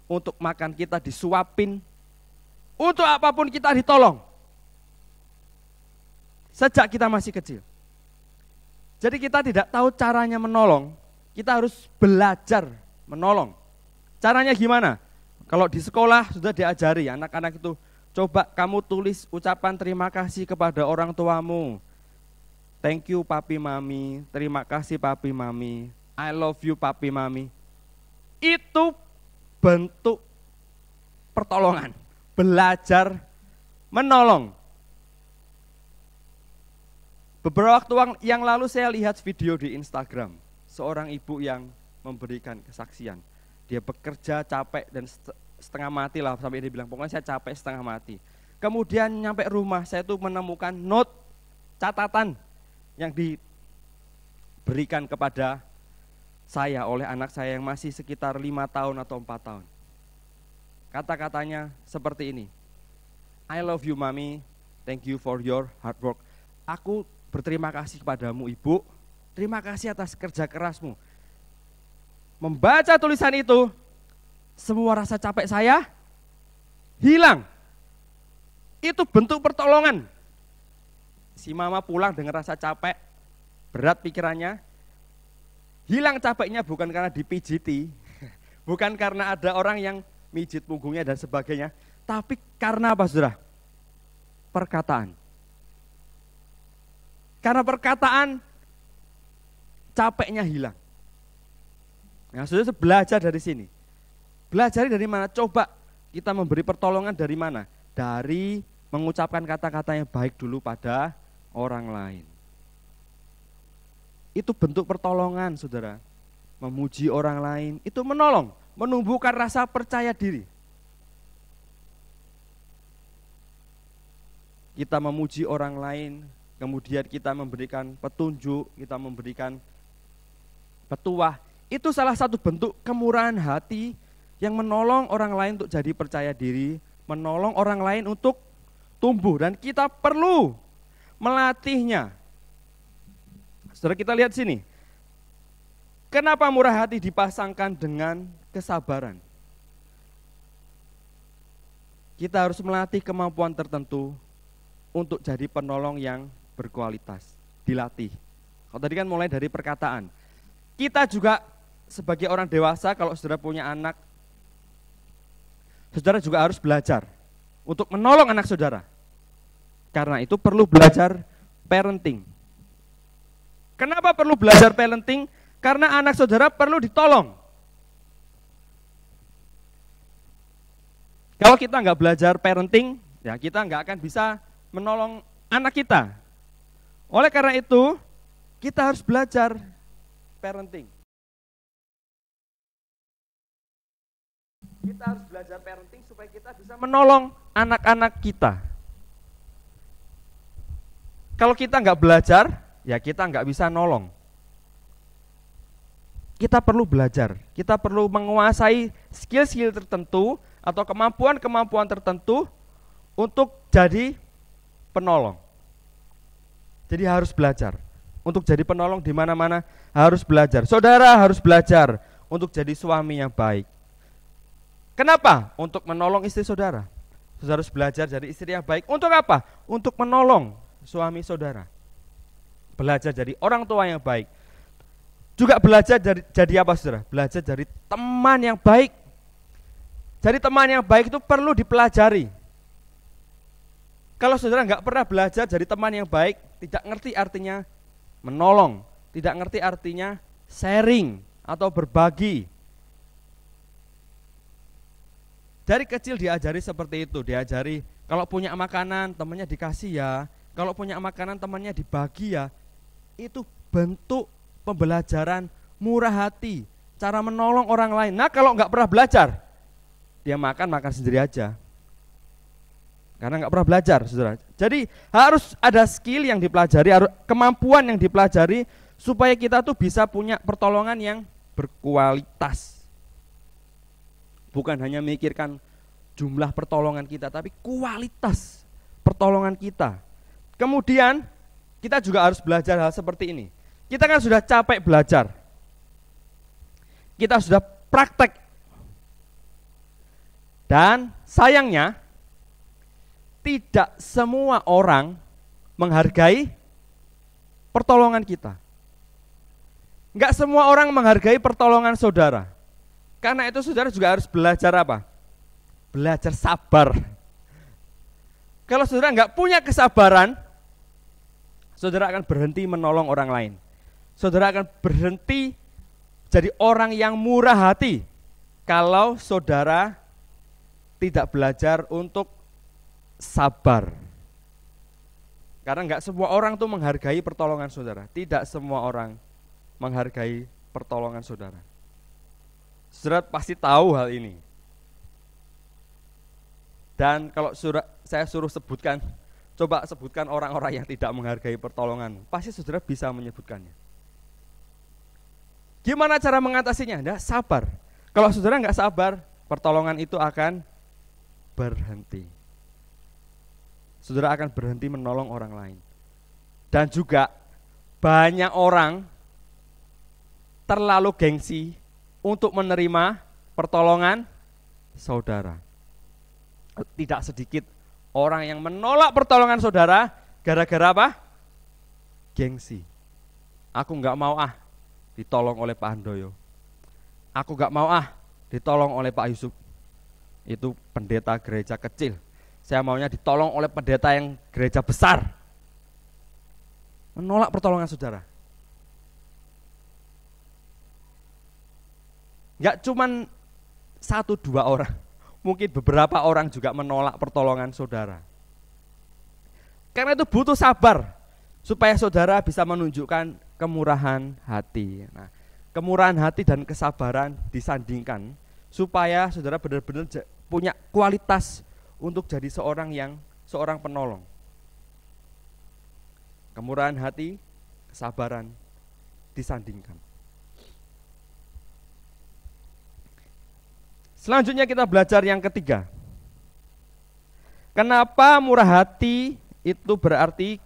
untuk makan kita disuapin, untuk apapun kita ditolong. Sejak kita masih kecil. Jadi kita tidak tahu caranya menolong, kita harus belajar menolong. Caranya gimana? Kalau di sekolah sudah diajari anak-anak itu, coba kamu tulis ucapan terima kasih kepada orang tuamu. Thank you papi mami, terima kasih papi mami, I love you papi mami. Itu bentuk pertolongan, belajar menolong. Beberapa waktu yang lalu saya lihat video di Instagram, seorang ibu yang memberikan kesaksian. Dia bekerja capek dan setengah mati lah, sampai dia bilang pokoknya saya capek setengah mati. Kemudian nyampe rumah saya tuh menemukan note, catatan yang diberikan kepada saya oleh anak saya yang masih sekitar 5 tahun atau 4 tahun. Kata-katanya seperti ini. I love you mami, thank you for your hard work. Aku berterima kasih kepadamu ibu, terima kasih atas kerja kerasmu. Membaca tulisan itu, semua rasa capek saya hilang. Itu bentuk pertolongan. Si mama pulang dengan rasa capek, berat pikirannya. Hilang capeknya bukan karena dipijiti, bukan karena ada orang yang mijit punggungnya dan sebagainya, tapi karena apa, saudara? Perkataan. Karena perkataan, capeknya hilang. Nah, saudara belajar dari sini. Belajar dari mana? Coba kita memberi pertolongan dari mana? Dari mengucapkan kata-kata yang baik dulu pada orang lain. Itu bentuk pertolongan, saudara. Memuji orang lain, itu menolong, menumbuhkan rasa percaya diri. Kita memuji orang lain, kemudian kita memberikan petunjuk, kita memberikan petuah. Itu salah satu bentuk kemurahan hati yang menolong orang lain untuk jadi percaya diri, menolong orang lain untuk tumbuh, dan kita perlu melatihnya. Saudara, kita lihat sini. Kenapa murah hati dipasangkan dengan kesabaran? Kita harus melatih kemampuan tertentu untuk jadi penolong yang berkualitas, dilatih. Kalau tadi kan mulai dari perkataan. Kita juga sebagai orang dewasa, kalau saudara punya anak, saudara juga harus belajar untuk menolong anak saudara. Karena itu perlu belajar parenting. Kenapa perlu belajar parenting? Karena anak saudara perlu ditolong. Kalau kita nggak belajar parenting, ya kita nggak akan bisa menolong anak kita. Oleh karena itu, kita harus belajar parenting. Kita harus belajar parenting supaya kita bisa menolong anak-anak kita. Kalau kita nggak belajar, ya kita nggak bisa nolong. kita perlu belajar, kita perlu menguasai skill-skill tertentu atau kemampuan-kemampuan tertentu untuk jadi penolong. Jadi harus belajar. Untuk jadi penolong di mana-mana harus belajar. Saudara harus belajar untuk jadi suami yang baik. Kenapa? Untuk menolong istri saudara. Saudara harus belajar jadi istri yang baik. Untuk apa? Untuk menolong suami saudara. Belajar jadi orang tua yang baik. Juga belajar jadi apa saudara? Belajar jadi teman yang baik. Jadi teman yang baik itu perlu dipelajari. Kalau saudara nggak pernah belajar jadi teman yang baik, tidak ngerti artinya menolong, tidak ngerti artinya sharing atau berbagi. Dari kecil diajari seperti itu, diajari kalau punya makanan temannya dikasih ya, kalau punya makanan temannya dibagi ya. Itu bentuk pembelajaran murah hati, cara menolong orang lain. Nah kalau nggak pernah belajar, dia makan sendiri aja. Karena nggak pernah belajar, saudara. Jadi harus ada skill yang dipelajari, kemampuan yang dipelajari supaya kita tuh bisa punya pertolongan yang berkualitas. Bukan hanya memikirkan jumlah pertolongan kita, tapi kualitas pertolongan kita. Kemudian kita juga harus belajar hal seperti ini. Kita kan sudah capek belajar, kita sudah praktek, dan sayangnya tidak semua orang menghargai pertolongan kita. Enggak semua orang menghargai pertolongan saudara. Karena itu saudara juga harus belajar apa? Belajar sabar. Kalau saudara enggak punya kesabaran, saudara akan berhenti menolong orang lain. Saudara akan berhenti jadi orang yang murah hati kalau saudara tidak belajar untuk sabar. Karena enggak semua orang tuh menghargai pertolongan saudara. Tidak semua orang menghargai pertolongan saudara. Saudara pasti tahu hal ini. Dan kalau saya suruh sebutkan, coba sebutkan orang-orang yang tidak menghargai pertolongan, pasti saudara bisa menyebutkannya. Gimana cara mengatasinya? Nah, sabar. Kalau saudara enggak sabar, pertolongan itu akan berhenti. Saudara akan berhenti menolong orang lain. Dan juga banyak orang terlalu gengsi untuk menerima pertolongan saudara. Tidak sedikit orang yang menolak pertolongan saudara gara-gara apa? Gengsi. Aku enggak mau ditolong oleh Pak Handoyo. Aku enggak mau ditolong oleh Pak Yusuf. Itu pendeta gereja kecil. Saya maunya ditolong oleh pendeta yang gereja besar. Menolak pertolongan saudara. Enggak cuman 1-2 orang, mungkin beberapa orang juga menolak pertolongan saudara. Karena itu butuh sabar supaya saudara bisa menunjukkan kemurahan hati. Nah, kemurahan hati dan kesabaran disandingkan supaya saudara benar-benar punya kualitas untuk jadi seorang penolong. Kemurahan hati, kesabaran disandingkan. Selanjutnya kita belajar yang ketiga. Kenapa murah hati itu berarti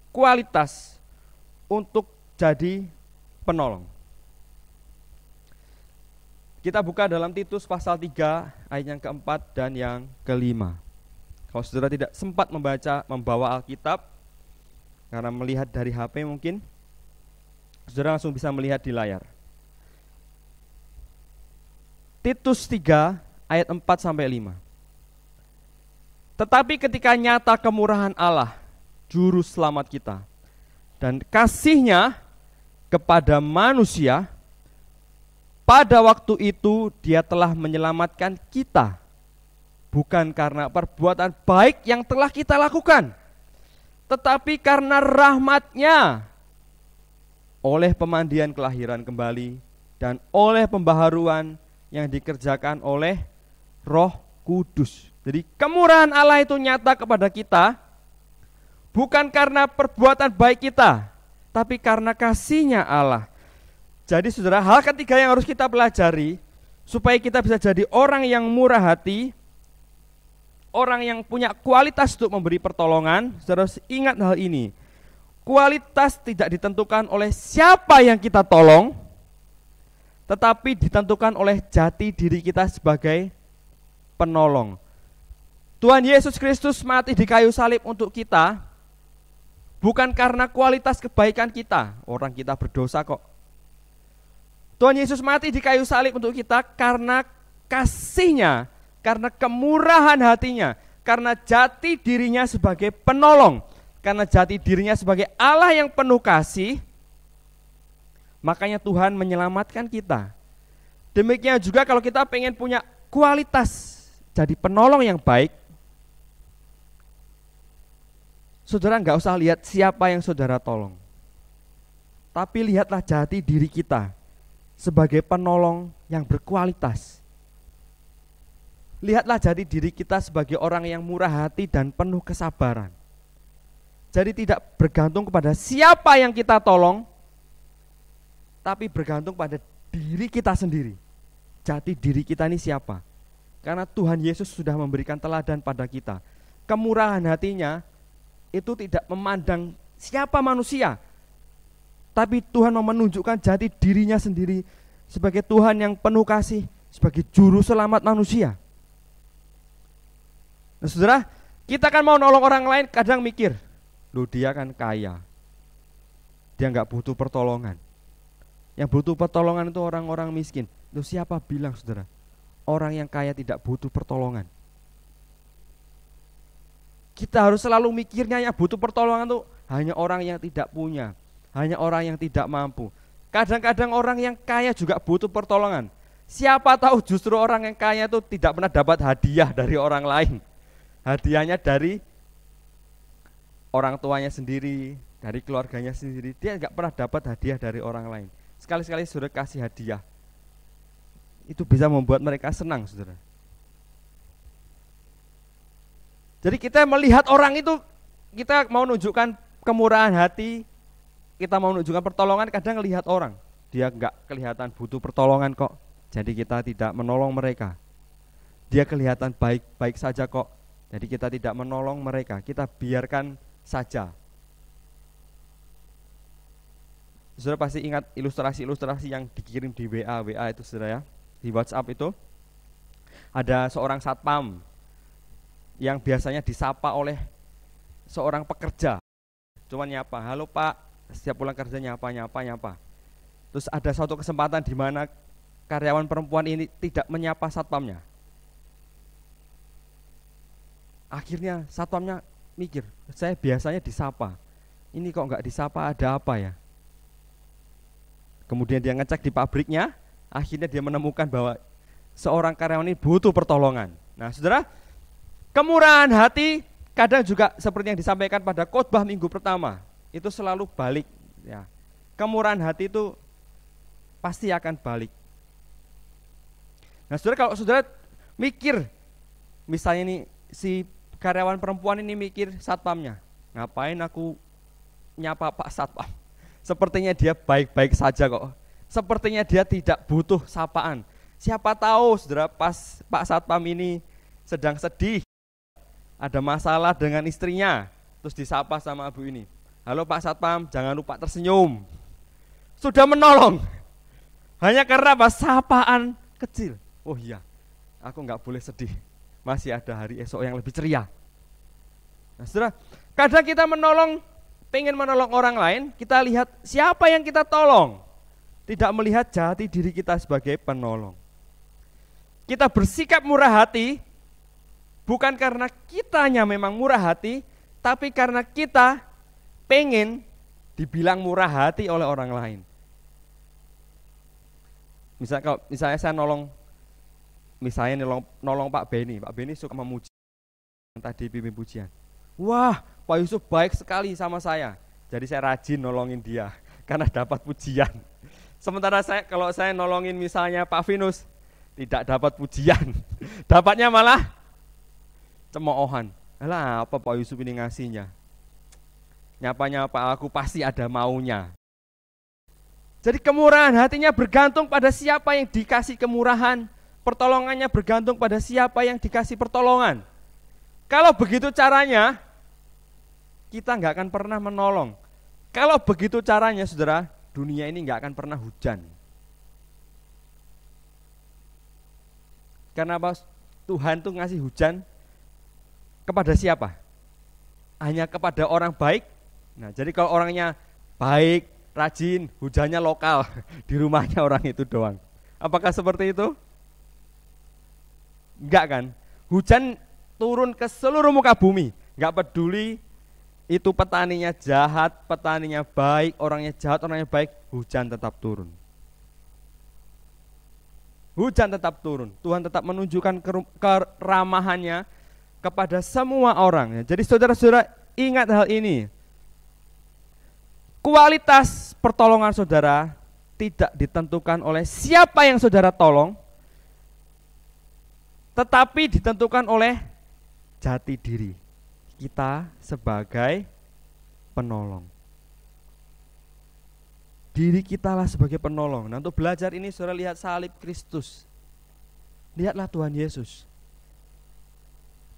kualitas untuk jadi penolong. Kita buka dalam Titus pasal 3 ayat yang keempat dan yang kelima. Kalau saudara tidak sempat membawa Alkitab, karena melihat dari HP mungkin, saudara langsung bisa melihat di layar. Titus 3 ayat 4-5. Tetapi ketika nyata kemurahan Allah, juru selamat kita, dan kasih-Nya kepada manusia, pada waktu itu Dia telah menyelamatkan kita, bukan karena perbuatan baik yang telah kita lakukan, tetapi karena rahmat-Nya, oleh pemandian kelahiran kembali dan oleh pembaharuan yang dikerjakan oleh Roh Kudus. Jadi kemurahan Allah itu nyata kepada kita, bukan karena perbuatan baik kita, tapi karena kasih-Nya Allah. Jadi saudara, hal ketiga yang harus kita pelajari supaya kita bisa jadi orang yang murah hati, orang yang punya kualitas untuk memberi pertolongan. Saudara harus ingat hal ini. Kualitas tidak ditentukan oleh siapa yang kita tolong, tetapi ditentukan oleh jati diri kita sebagai penolong. Tuhan Yesus Kristus mati di kayu salib untuk kita, bukan karena kualitas kebaikan kita. Orang kita berdosa kok. Tuhan Yesus mati di kayu salib untuk kita karena kasih-Nya, karena kemurahan hatinya, karena jati dirinya sebagai penolong, karena jati dirinya sebagai Allah yang penuh kasih. Makanya Tuhan menyelamatkan kita. Demikian juga kalau kita pengen punya kualitas jadi penolong yang baik, saudara nggak usah lihat siapa yang saudara tolong, tapi lihatlah jati diri kita sebagai penolong yang berkualitas. Lihatlah jati diri kita sebagai orang yang murah hati dan penuh kesabaran. Jadi tidak bergantung kepada siapa yang kita tolong, tapi bergantung pada diri kita sendiri. Jati diri kita ini siapa? Karena Tuhan Yesus sudah memberikan teladan pada kita. Kemurahan hatinya itu tidak memandang siapa manusia, tapi Tuhan mau menunjukkan jati dirinya sendiri sebagai Tuhan yang penuh kasih, sebagai juru selamat manusia. Nah saudara, kita kan mau nolong orang lain kadang mikir, loh dia kan kaya, dia nggak butuh pertolongan. Yang butuh pertolongan itu orang-orang miskin. Loh siapa bilang saudara, orang yang kaya tidak butuh pertolongan? Kita harus selalu mikirnya yang butuh pertolongan itu hanya orang yang tidak punya, hanya orang yang tidak mampu. Kadang-kadang orang yang kaya juga butuh pertolongan. Siapa tahu justru orang yang kaya itu tidak pernah dapat hadiah dari orang lain. Hadiahnya dari orang tuanya sendiri, dari keluarganya sendiri. Dia nggak pernah dapat hadiah dari orang lain. Sekali-sekali saudara kasih hadiah, itu bisa membuat mereka senang saudara. Jadi kita melihat orang itu, kita mau menunjukkan kemurahan hati, kita mau menunjukkan pertolongan, kadang lihat orang, dia enggak kelihatan butuh pertolongan kok, jadi kita tidak menolong mereka. Dia kelihatan baik-baik saja kok, jadi kita tidak menolong mereka, kita biarkan saja. Saudara pasti ingat ilustrasi-ilustrasi yang dikirim di WA itu saudara ya, di WhatsApp itu. Ada seorang satpam yang biasanya disapa oleh seorang pekerja, cuman nyapa, halo pak, setiap pulang kerja nyapa. Terus ada suatu kesempatan di mana karyawan perempuan ini tidak menyapa satpamnya. Akhirnya satpamnya mikir, saya biasanya disapa, ini kok nggak disapa, ada apa ya? Kemudian dia ngecek di pabriknya, akhirnya dia menemukan bahwa seorang karyawan ini butuh pertolongan. Nah saudara, kemurahan hati kadang juga seperti yang disampaikan pada khotbah minggu pertama, itu selalu balik ya. Kemurahan hati itu pasti akan balik. Nah saudara, kalau saudara mikir, misalnya ini si karyawan perempuan ini mikir satpamnya, ngapain aku nyapa Pak Satpam, sepertinya dia baik-baik saja kok, sepertinya dia tidak butuh sapaan. Siapa tahu saudara pas Pak Satpam ini sedang sedih, ada masalah dengan istrinya, terus disapa sama ibu ini, halo Pak Satpam, jangan lupa tersenyum. Sudah menolong, hanya karena apa? Sapaan kecil. Oh iya, aku nggak boleh sedih, masih ada hari esok yang lebih ceria. Nah saudara, kadang kita pengen menolong orang lain, kita lihat siapa yang kita tolong, tidak melihat jati diri kita sebagai penolong. Kita bersikap murah hati bukan karena kitanya memang murah hati, tapi karena kita pengen dibilang murah hati oleh orang lain. Misalnya saya nolong Pak Beni suka memuji, tadi pimpin pujian. Wah, Pak Yusuf baik sekali sama saya. Jadi saya rajin nolongin dia karena dapat pujian. Sementara kalau saya nolongin misalnya Pak Vinus, tidak dapat pujian, dapatnya malah cemoohan. Alah, apa Pak Yusuf ini ngasihnya? Nyapa-nyapa aku pasti ada maunya. Jadi kemurahan hatinya bergantung pada siapa yang dikasih kemurahan, pertolongannya bergantung pada siapa yang dikasih pertolongan. Kalau begitu caranya, kita nggak akan pernah menolong. Kalau begitu caranya, saudara, dunia ini nggak akan pernah hujan. Karena apa? Tuhan tuh ngasih hujan kepada siapa? Hanya kepada orang baik. Nah, jadi kalau orangnya baik, rajin, hujannya lokal di rumahnya orang itu doang. Apakah seperti itu? Enggak kan? Hujan turun ke seluruh muka bumi. Enggak peduli itu petaninya jahat, petaninya baik, orangnya jahat, orangnya baik, hujan tetap turun. Hujan tetap turun. Tuhan tetap menunjukkan keramahannya kepada semua orang. Jadi saudara-saudara ingat hal ini. Kualitas pertolongan saudara tidak ditentukan oleh siapa yang saudara tolong, tetapi ditentukan oleh jati diri kita sebagai penolong. Diri kita lah sebagai penolong. Nah, untuk belajar ini saudara lihat salib Kristus. Lihatlah Tuhan Yesus.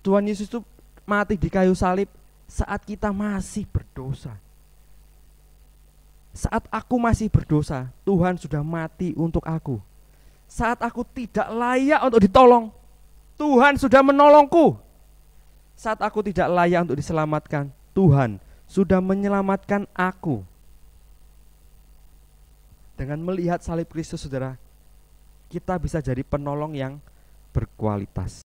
Tuhan Yesus itu mati di kayu salib saat kita masih berdosa. Saat aku masih berdosa, Tuhan sudah mati untuk aku. Saat aku tidak layak untuk ditolong, Tuhan sudah menolongku. Saat aku tidak layak untuk diselamatkan, Tuhan sudah menyelamatkan aku. Dengan melihat salib Kristus, saudara, kita bisa jadi penolong yang berkualitas.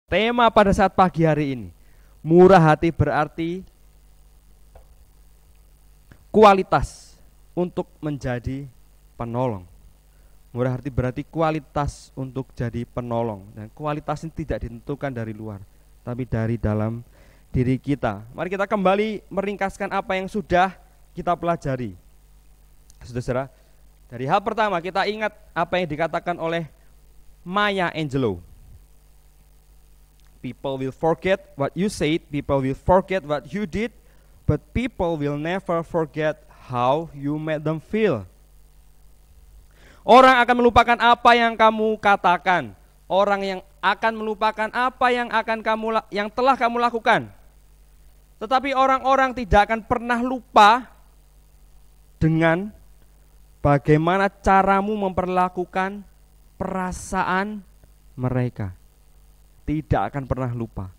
Tema pada saat pagi hari ini, murah hati berarti kualitas untuk menjadi penolong. Murah hati berarti kualitas untuk jadi penolong. Dan kualitas ini tidak ditentukan dari luar, tapi dari dalam diri kita. Mari kita kembali meringkaskan apa yang sudah kita pelajari. Saudara, dari hal pertama kita ingat apa yang dikatakan oleh Maya Angelou. People will forget what you said, people will forget what you did, but people will never forget how you made them feel. Orang akan melupakan apa yang kamu katakan. Orang yang akan melupakan apa yang telah kamu lakukan. Tetapi orang-orang tidak akan pernah lupa dengan bagaimana caramu memperlakukan perasaan mereka. Tidak akan pernah lupa.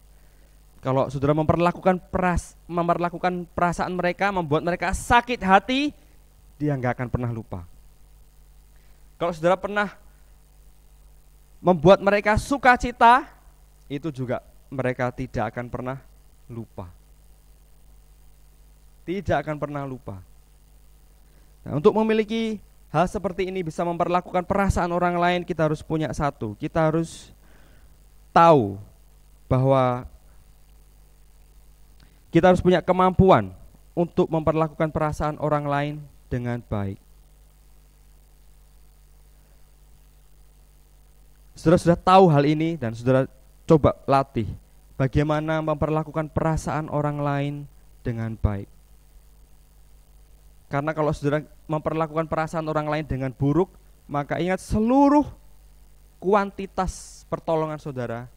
Kalau saudara memperlakukan perasaan mereka, membuat mereka sakit hati, dia nggak akan pernah lupa. Kalau saudara pernah membuat mereka sukacita, itu juga mereka tidak akan pernah lupa. Tidak akan pernah lupa. Nah, untuk memiliki hal seperti ini, bisa memperlakukan perasaan orang lain, kita harus punya satu. Kita harus tahu bahwa kita harus punya kemampuan untuk memperlakukan perasaan orang lain dengan baik. Saudara sudah tahu hal ini dan saudara coba latih bagaimana memperlakukan perasaan orang lain dengan baik. Karena kalau saudara memperlakukan perasaan orang lain dengan buruk, maka ingat seluruh kuantitas pertolongan saudara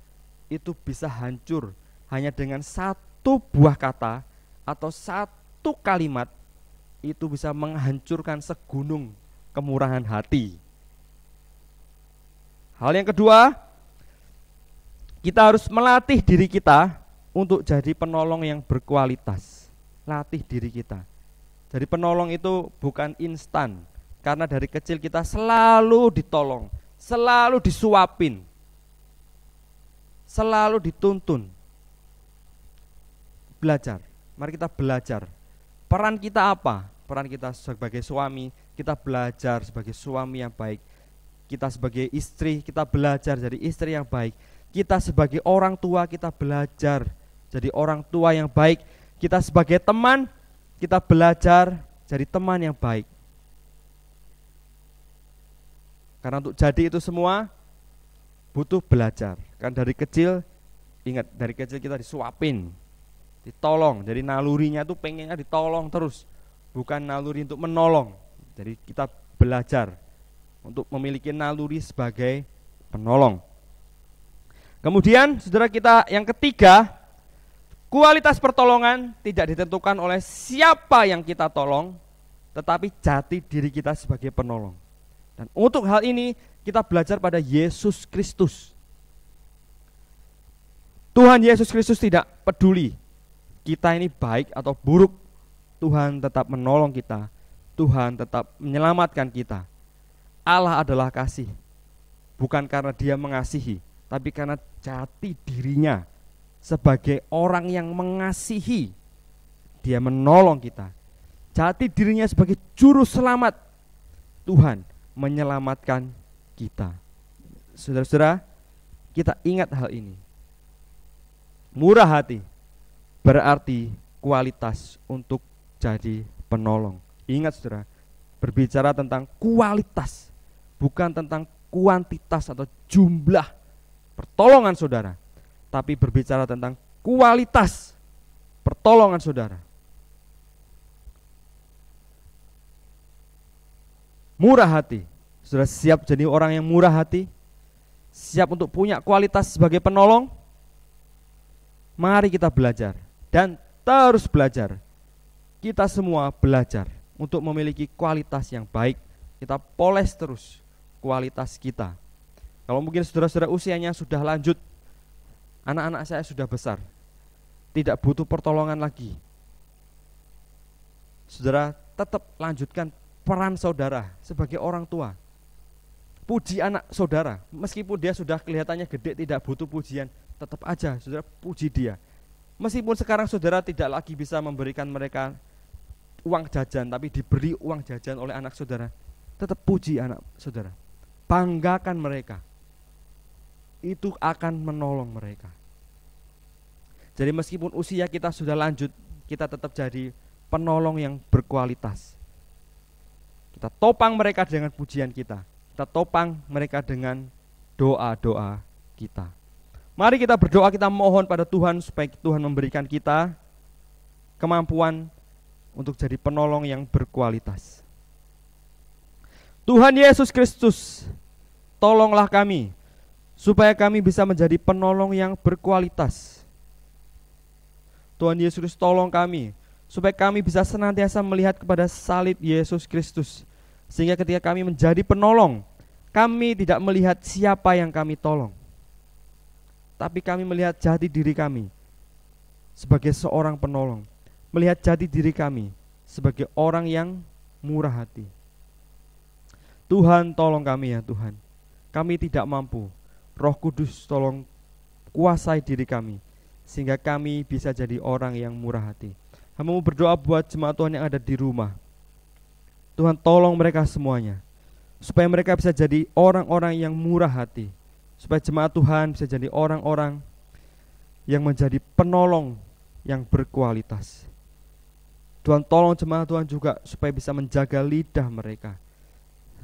itu bisa hancur hanya dengan satu buah kata atau satu kalimat, itu bisa menghancurkan segunung kemurahan hati. Hal yang kedua, kita harus melatih diri kita untuk jadi penolong yang berkualitas. Latih diri kita. Jadi penolong itu bukan instan, karena dari kecil kita selalu ditolong, selalu disuapin, selalu dituntun. Belajar, mari kita belajar. Peran kita apa? Peran kita sebagai suami, kita belajar sebagai suami yang baik. Kita sebagai istri, kita belajar jadi istri yang baik. Kita sebagai orang tua, kita belajar jadi orang tua yang baik. Kita sebagai teman, kita belajar jadi teman yang baik. Karena untuk jadi itu semua butuh belajar. Kan dari kecil, ingat dari kecil kita disuapin, ditolong. Jadi nalurinya tuh pengennya ditolong terus, bukan naluri untuk menolong. Jadi kita belajar untuk memiliki naluri sebagai penolong. Kemudian saudara kita yang ketiga, kualitas pertolongan tidak ditentukan oleh siapa yang kita tolong, tetapi jati diri kita sebagai penolong. Dan untuk hal ini kita belajar pada Yesus Kristus. Tuhan Yesus Kristus tidak peduli kita ini baik atau buruk, Tuhan tetap menolong kita, Tuhan tetap menyelamatkan kita. Allah adalah kasih, bukan karena dia mengasihi, tapi karena jati dirinya sebagai orang yang mengasihi, dia menolong kita. Jati dirinya sebagai juru selamat, Tuhan menyelamatkan kita. Saudara-saudara, kita ingat hal ini. Murah hati berarti kualitas untuk jadi penolong. Ingat saudara, berbicara tentang kualitas, bukan tentang kuantitas atau jumlah pertolongan saudara, tapi berbicara tentang kualitas pertolongan saudara. Murah hati. Sudah siap jadi orang yang murah hati? Siap untuk punya kualitas sebagai penolong? Mari kita belajar dan terus belajar. Kita semua belajar untuk memiliki kualitas yang baik. Kita poles terus kualitas kita. Kalau mungkin saudara-saudara usianya sudah lanjut, anak-anak saya sudah besar, tidak butuh pertolongan lagi, saudara tetap lanjutkan peran saudara sebagai orang tua. Puji anak saudara, meskipun dia sudah kelihatannya gede tidak butuh pujian, tetap aja saudara puji dia. Meskipun sekarang saudara tidak lagi bisa memberikan mereka uang jajan, tapi diberi uang jajan oleh anak saudara, tetap puji anak saudara, banggakan mereka. Itu akan menolong mereka. Jadi meskipun usia kita sudah lanjut, kita tetap jadi penolong yang berkualitas. Kita topang mereka dengan pujian kita. Kita topang mereka dengan doa-doa kita. Mari kita berdoa, kita mohon pada Tuhan supaya Tuhan memberikan kita kemampuan untuk jadi penolong yang berkualitas. Tuhan Yesus Kristus, tolonglah kami supaya kami bisa menjadi penolong yang berkualitas. Tuhan Yesus Kristus, tolong kami supaya kami bisa senantiasa melihat kepada salib Yesus Kristus, sehingga ketika kami menjadi penolong, kami tidak melihat siapa yang kami tolong, tapi kami melihat jati diri kami sebagai seorang penolong, melihat jati diri kami sebagai orang yang murah hati. Tuhan, tolong kami ya Tuhan, kami tidak mampu. Roh Kudus tolong kuasai diri kami, sehingga kami bisa jadi orang yang murah hati. Hamba-Mu berdoa buat jemaat Tuhan yang ada di rumah. Tuhan, tolong mereka semuanya, supaya mereka bisa jadi orang-orang yang murah hati, supaya jemaat Tuhan bisa jadi orang-orang yang menjadi penolong yang berkualitas. Tuhan, tolong jemaat Tuhan juga supaya bisa menjaga lidah mereka,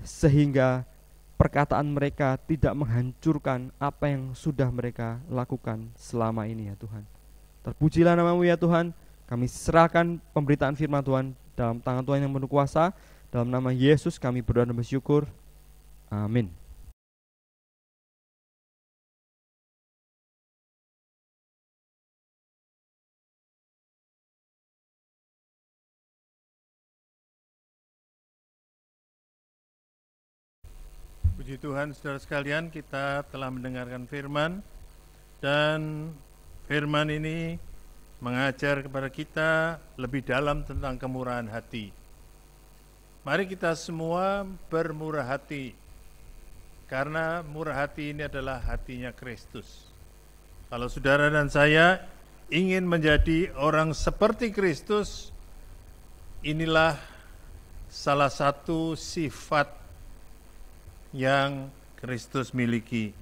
sehingga perkataan mereka tidak menghancurkan apa yang sudah mereka lakukan selama ini ya Tuhan. Terpujilah nama-Mu ya Tuhan. Kami serahkan pemberitaan firman Tuhan dalam tangan Tuhan yang penuh kuasa. Dalam nama Yesus kami berdoa dan bersyukur. Amin. Puji Tuhan, saudara sekalian, kita telah mendengarkan firman, dan firman ini mengajar kepada kita lebih dalam tentang kemurahan hati. Mari kita semua bermurah hati, karena murah hati ini adalah hatinya Kristus. Kalau saudara dan saya ingin menjadi orang seperti Kristus, inilah salah satu sifat yang Kristus miliki.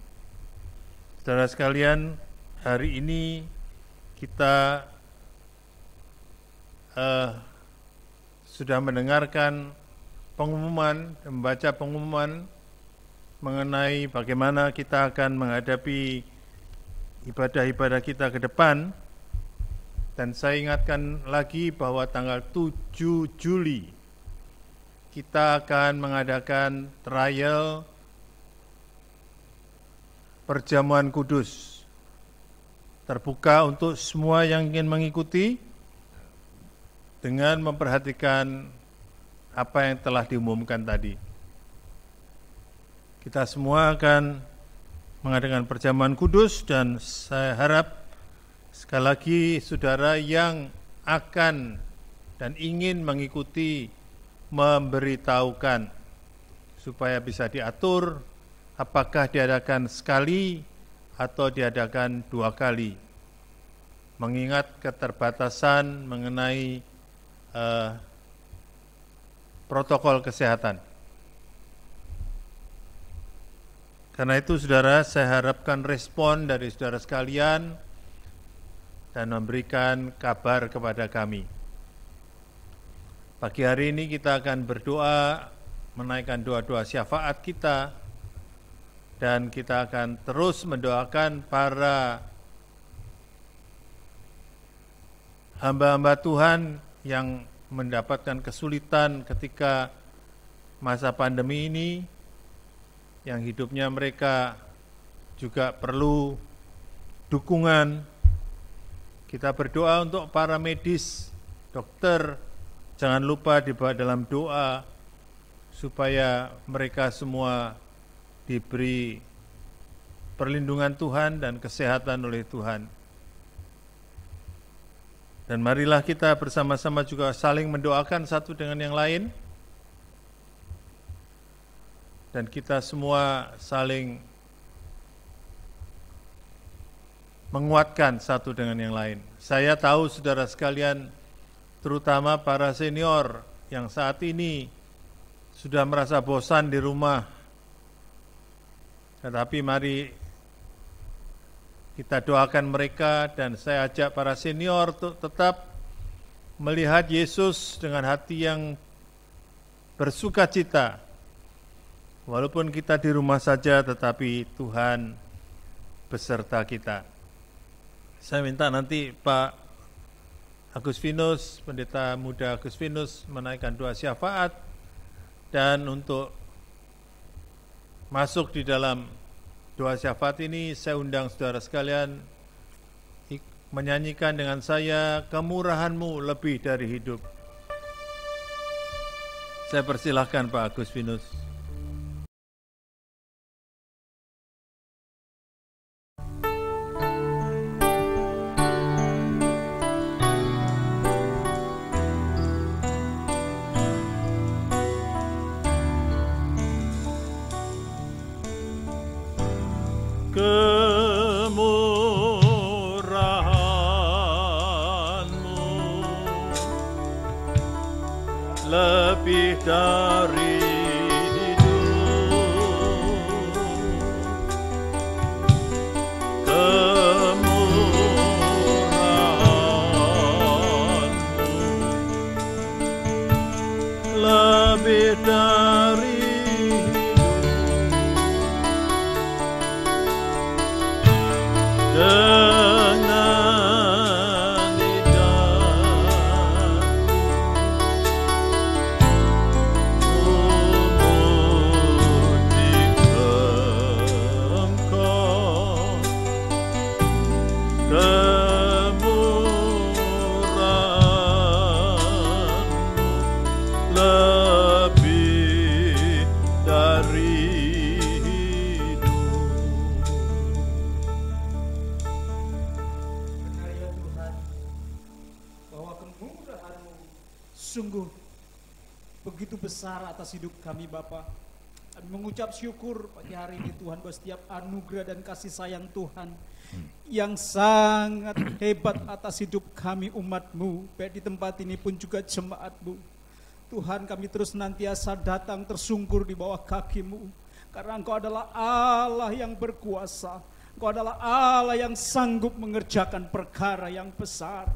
Saudara sekalian, hari ini kita sudah mendengarkan pengumuman, membaca pengumuman mengenai bagaimana kita akan menghadapi ibadah-ibadah kita ke depan. Dan saya ingatkan lagi bahwa tanggal 7 Juli kita akan mengadakan trial perjamuan kudus. Terbuka untuk semua yang ingin mengikuti dengan memperhatikan apa yang telah diumumkan tadi. Kita semua akan mengadakan perjamuan kudus dan saya harap sekali lagi saudara yang akan dan ingin mengikuti memberitahukan supaya bisa diatur apakah diadakan sekali atau diadakan 2 kali. Mengingat keterbatasan mengenai protokol kesehatan. Karena itu saudara, saya harapkan respon dari saudara sekalian dan memberikan kabar kepada kami. Pagi hari ini kita akan berdoa, menaikkan doa-doa syafaat kita, dan kita akan terus mendoakan para hamba-hamba Tuhan yang mendapatkan kesulitan ketika masa pandemi ini, yang hidupnya mereka juga perlu dukungan. Kita berdoa untuk para medis, dokter, jangan lupa dibawa dalam doa supaya mereka semua diberi perlindungan Tuhan dan kesehatan oleh Tuhan. Dan marilah kita bersama-sama juga saling mendoakan satu dengan yang lain. Dan kita semua saling menguatkan satu dengan yang lain. Saya tahu saudara sekalian, terutama para senior yang saat ini sudah merasa bosan di rumah. Tetapi mari kita doakan mereka dan saya ajak para senior untuk tetap melihat Yesus dengan hati yang bersukacita. Walaupun kita di rumah saja, tetapi Tuhan beserta kita. Saya minta nanti Pak Agustinus, Pendeta Muda Agustinus, menaikkan doa syafaat, dan untuk masuk di dalam doa syafaat ini, saya undang saudara sekalian menyanyikan dengan saya, "Kemurahan-Mu lebih dari hidup." Saya persilahkan Pak Agustinus. Kemurahan-Mu lebih dari hidup, kemurahan-Mu lebih dari dengan lidahku memuji Engkau, kemurahan-Mu lebih dari sungguh begitu besar atas hidup kami Bapa. Kami mengucap syukur pagi hari ini Tuhan buat setiap anugerah dan kasih sayang Tuhan yang sangat hebat atas hidup kami umat-Mu, baik di tempat ini pun juga jemaat-Mu. Tuhan, kami terus nantiasa datang tersungkur di bawah kaki-Mu, karena Engkau adalah Allah yang berkuasa, Engkau adalah Allah yang sanggup mengerjakan perkara yang besar.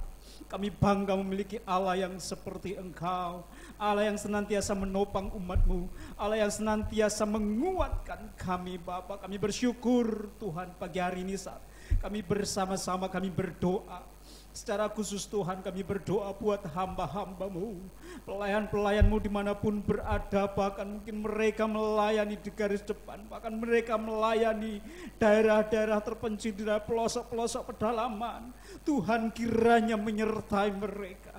Kami bangga memiliki Allah yang seperti Engkau, Allah yang senantiasa menopang umat-Mu, Allah yang senantiasa menguatkan kami Bapa. Kami bersyukur Tuhan pagi hari ini saat kami bersama-sama kami berdoa. Secara khusus Tuhan kami berdoa buat hamba-hamba-Mu, pelayan-pelayan-Mu dimanapun berada, bahkan mungkin mereka melayani di garis depan, bahkan mereka melayani daerah-daerah terpencil di daerah pelosok-pelosok pedalaman. Tuhan kiranya menyertai mereka.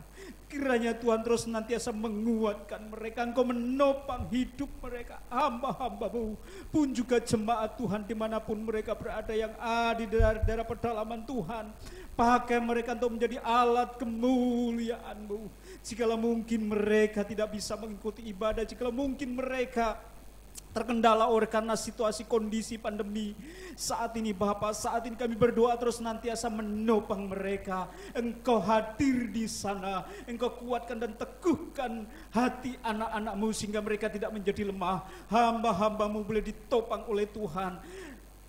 Kiranya Tuhan terus senantiasa menguatkan mereka. Engkau menopang hidup mereka, hamba-hamba-Mu pun juga jemaat Tuhan dimanapun mereka berada yang ada di daerah-daerah pedalaman. Tuhan, pakai mereka untuk menjadi alat kemuliaan-Mu. Jikalau mungkin mereka tidak bisa mengikuti ibadah, jikalau mungkin mereka terkendala oleh karena situasi kondisi pandemi saat ini Bapa, saat ini kami berdoa terus nantiasa menopang mereka. Engkau hadir di sana, Engkau kuatkan dan teguhkan hati anak-anak-Mu sehingga mereka tidak menjadi lemah. Hamba-hamba-Mu boleh ditopang oleh Tuhan.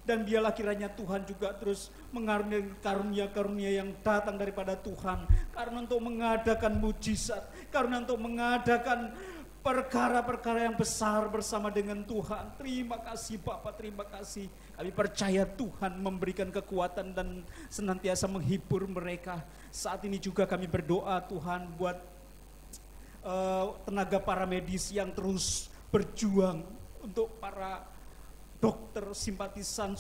Dan biarlah kiranya Tuhan juga terus mengaruniakan karunia-karunia yang datang daripada Tuhan. Karena untuk mengadakan mujizat, karena untuk mengadakan perkara-perkara yang besar bersama dengan Tuhan. Terima kasih Bapa, terima kasih. Kami percaya Tuhan memberikan kekuatan dan senantiasa menghibur mereka. Saat ini juga kami berdoa Tuhan buat tenaga para medis yang terus berjuang, untuk para dokter, simpatisan,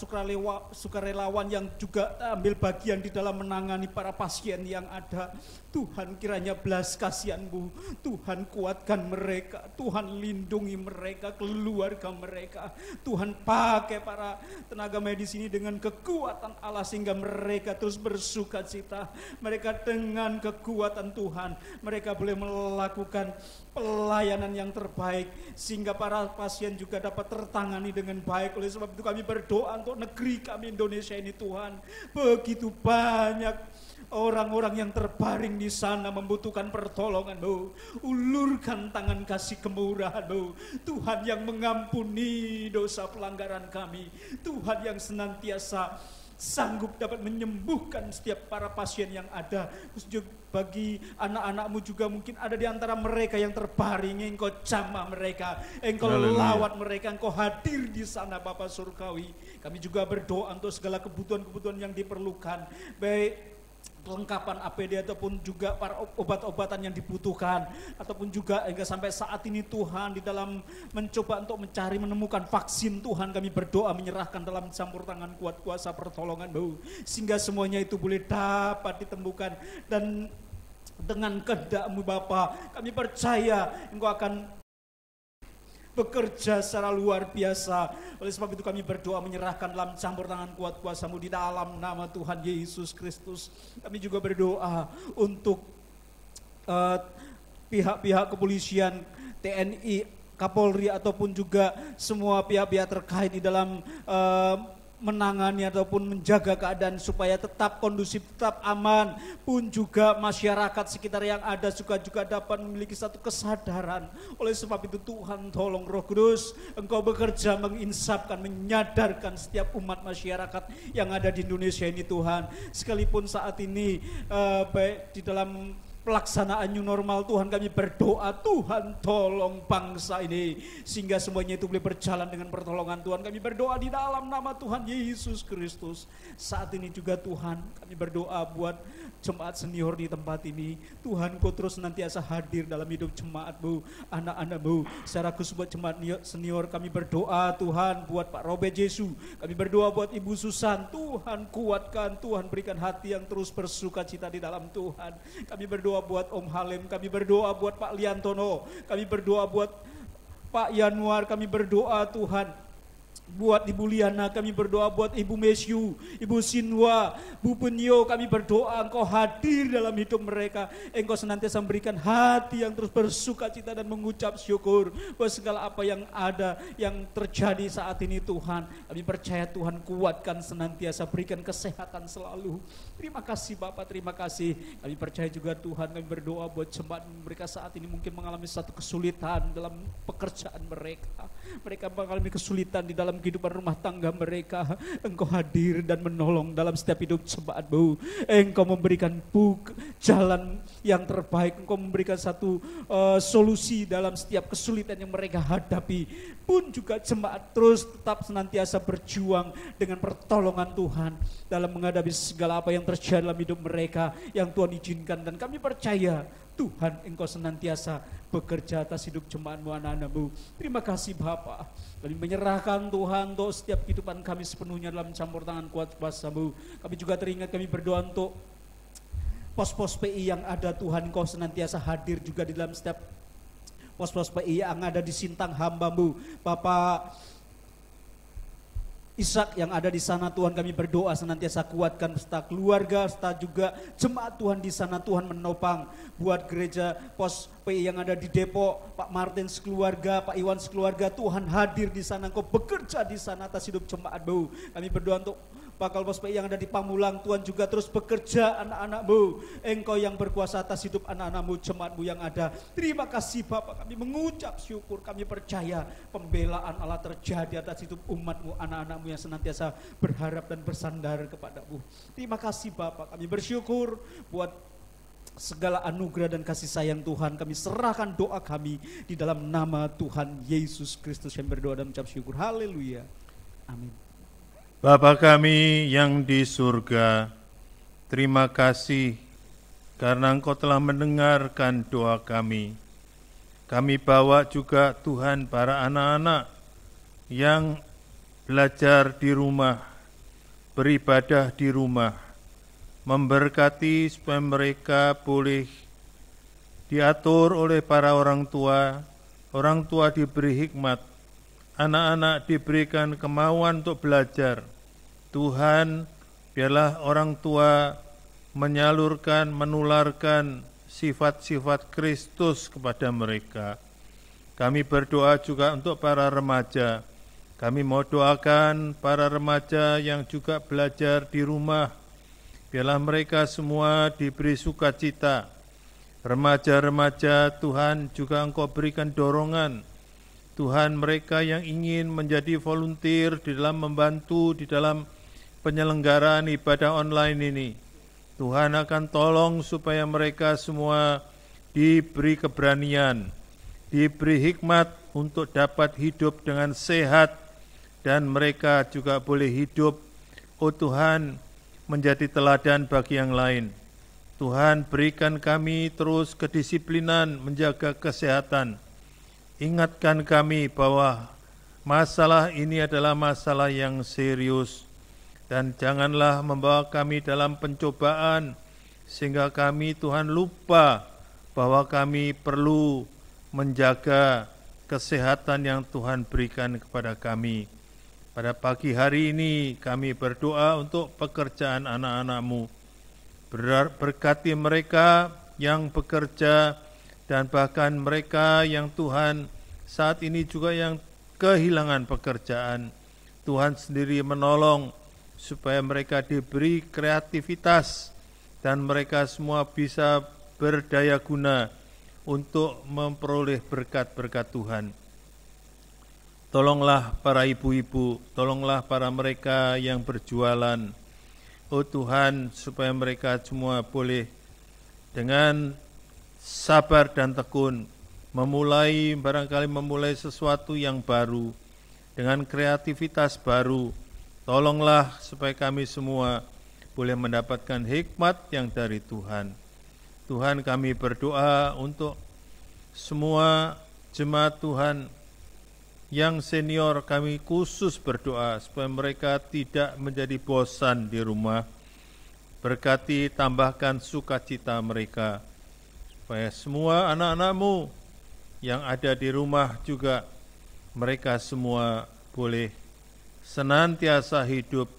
sukarelawan yang juga ambil bagian di dalam menangani para pasien yang ada. Tuhan kiranya belas kasihan-Mu, Tuhan kuatkan mereka, Tuhan lindungi mereka, keluarga mereka. Tuhan pakai para tenaga medis ini dengan kekuatan Allah sehingga mereka terus bersukacita. Mereka dengan kekuatan Tuhan, mereka boleh melakukan pelayanan yang terbaik sehingga para pasien juga dapat tertangani dengan baik. Oleh sebab itu kami berdoa untuk negeri kami Indonesia ini Tuhan. Begitu banyak orang-orang yang terbaring di sana membutuhkan pertolongan-Mu. Ulurkan tangan kasih kemurahan-Mu. Tuhan yang mengampuni dosa pelanggaran kami. Tuhan yang senantiasa sanggup dapat menyembuhkan setiap para pasien yang ada. Khusus bagi anak-anak-Mu juga mungkin ada di antara mereka yang terbaring. Engkau jamah mereka, Engkau lawat mereka, Engkau hadir di sana Bapa Surgawi. Kami juga berdoa untuk segala kebutuhan-kebutuhan yang diperlukan, baik kelengkapan APD ataupun juga para obat-obatan yang dibutuhkan, ataupun juga hingga sampai saat ini Tuhan di dalam mencoba untuk mencari menemukan vaksin. Tuhan kami berdoa menyerahkan dalam campur tangan kuat kuasa pertolongan-Mu sehingga semuanya itu boleh dapat ditemukan. Dan dengan kehendak-Mu Bapa, kami percaya Engkau akan bekerja secara luar biasa. Oleh sebab itu kami berdoa menyerahkan dalam campur tangan kuat kuasa-Mu di dalam nama Tuhan Yesus Kristus. Kami juga berdoa untuk pihak-pihak kepolisian, TNI, Kapolri ataupun juga semua pihak-pihak terkait di dalam menangani ataupun menjaga keadaan supaya tetap kondusif, tetap aman, pun juga masyarakat sekitar yang ada juga dapat memiliki satu kesadaran. Oleh sebab itu Tuhan tolong Roh Kudus, Engkau bekerja menginsapkan, menyadarkan setiap umat masyarakat yang ada di Indonesia ini Tuhan. Sekalipun saat ini baik di dalam pelaksanaan new normal, Tuhan kami berdoa, Tuhan tolong bangsa ini sehingga semuanya itu boleh berjalan dengan pertolongan Tuhan. Kami berdoa di dalam nama Tuhan Yesus Kristus. Saat ini juga Tuhan kami berdoa buat jemaat senior di tempat ini. Tuhan Kau terus nantiasa hadir dalam hidup jemaat-Mu, anak-anak-Mu. Secara khusus buat jemaat senior kami berdoa Tuhan buat Pak Robert Jesu. Kami berdoa buat Ibu Susan. Tuhan kuatkan, Tuhan berikan hati yang terus bersukacita di dalam Tuhan. Kami berdoa buat Om Halim, kami berdoa buat Pak Liantono, kami berdoa buat Pak Yanuar, kami berdoa Tuhan buat Ibu Liana, kami berdoa buat Ibu Mesyu, Ibu Sinwa, Bu Penyo, kami berdoa Engkau hadir dalam hidup mereka. Engkau senantiasa memberikan hati yang terus bersukacita dan mengucap syukur buat segala apa yang ada, yang terjadi saat ini Tuhan. Kami percaya Tuhan kuatkan senantiasa, berikan kesehatan selalu. Terima kasih Bapak, terima kasih. Kami percaya juga Tuhan, kami berdoa buat jemaat mereka saat ini mungkin mengalami satu kesulitan dalam pekerjaan mereka. Mereka mengalami kesulitan di dalam kehidupan rumah tangga mereka. Engkau hadir dan menolong dalam setiap hidup jemaat-Mu. Engkau memberikan jalan yang terbaik. Engkau memberikan satu solusi dalam setiap kesulitan yang mereka hadapi. Pun juga jemaat terus tetap senantiasa berjuang dengan pertolongan Tuhan dalam menghadapi segala apa yang terjadi dalam hidup mereka yang Tuhan izinkan. Dan kami percaya Tuhan, Engkau senantiasa bekerja atas hidup jemaat-Mu, anak-anak-Mu. Terima kasih Bapa. Kami menyerahkan Tuhan untuk setiap kehidupan kami sepenuhnya dalam campur tangan kuat kuasa-Mu. Kami juga teringat, kami berdoa untuk pos-pos PI yang ada. Tuhan, Engkau senantiasa hadir juga di dalam setiap pos-pos PI yang ada di Sintang hamba-Mu. Bapak Ishak yang ada di sana, Tuhan, kami berdoa senantiasa kuatkan serta keluarga, serta juga jemaat Tuhan di sana. Tuhan menopang buat gereja pos PI yang ada di Depok, Pak Martin sekeluarga, Pak Iwan sekeluarga. Tuhan hadir di sana, Engkau bekerja di sana atas hidup jemaat-Mu. Kami berdoa untuk Bakal Pos PI yang ada di Pamulang, Tuhan juga terus bekerja anak-anak-Mu. Engkau yang berkuasa atas hidup anak-anak-Mu, jemaat-Mu yang ada. Terima kasih Bapak, kami mengucap syukur, kami percaya pembelaan Allah terjadi atas hidup umat-Mu, anak-anak-Mu yang senantiasa berharap dan bersandar kepada-Mu. Terima kasih Bapak, kami bersyukur buat segala anugerah dan kasih sayang Tuhan. Kami serahkan doa kami di dalam nama Tuhan Yesus Kristus yang berdoa dan mengucap syukur. Haleluya. Amin. Bapa kami yang di surga, terima kasih karena Engkau telah mendengarkan doa kami. Kami bawa juga Tuhan para anak-anak yang belajar di rumah, beribadah di rumah, memberkati supaya mereka boleh diatur oleh para orang tua diberi hikmat, anak-anak diberikan kemauan untuk belajar. Tuhan, biarlah orang tua menyalurkan, menularkan sifat-sifat Kristus kepada mereka. Kami berdoa juga untuk para remaja. Kami mau doakan para remaja yang juga belajar di rumah. Biarlah mereka semua diberi sukacita. Remaja-remaja Tuhan juga Engkau berikan dorongan. Tuhan, mereka yang ingin menjadi volunteer di dalam membantu di dalam penyelenggaraan ibadah online ini, Tuhan akan tolong supaya mereka semua diberi keberanian, diberi hikmat untuk dapat hidup dengan sehat, dan mereka juga boleh hidup, oh Tuhan, menjadi teladan bagi yang lain. Tuhan, berikan kami terus kedisiplinan menjaga kesehatan. Ingatkan kami bahwa masalah ini adalah masalah yang serius, dan janganlah membawa kami dalam pencobaan sehingga kami, Tuhan, lupa bahwa kami perlu menjaga kesehatan yang Tuhan berikan kepada kami. Pada pagi hari ini kami berdoa untuk pekerjaan anak-anak-Mu. Berkati mereka yang bekerja dan bahkan mereka yang Tuhan saat ini juga yang kehilangan pekerjaan. Tuhan sendiri menolong supaya mereka diberi kreativitas dan mereka semua bisa berdaya guna untuk memperoleh berkat-berkat Tuhan. Tolonglah para ibu-ibu, tolonglah para mereka yang berjualan. Oh Tuhan, supaya mereka semua boleh dengan sabar dan tekun barangkali memulai sesuatu yang baru dengan kreativitas baru. Tolonglah supaya kami semua boleh mendapatkan hikmat yang dari Tuhan. Tuhan, kami berdoa untuk semua jemaat Tuhan yang senior, kami khusus berdoa supaya mereka tidak menjadi bosan di rumah. Berkati, tambahkan sukacita mereka, supaya semua anak-anak-Mu yang ada di rumah juga mereka semua boleh senantiasa hidup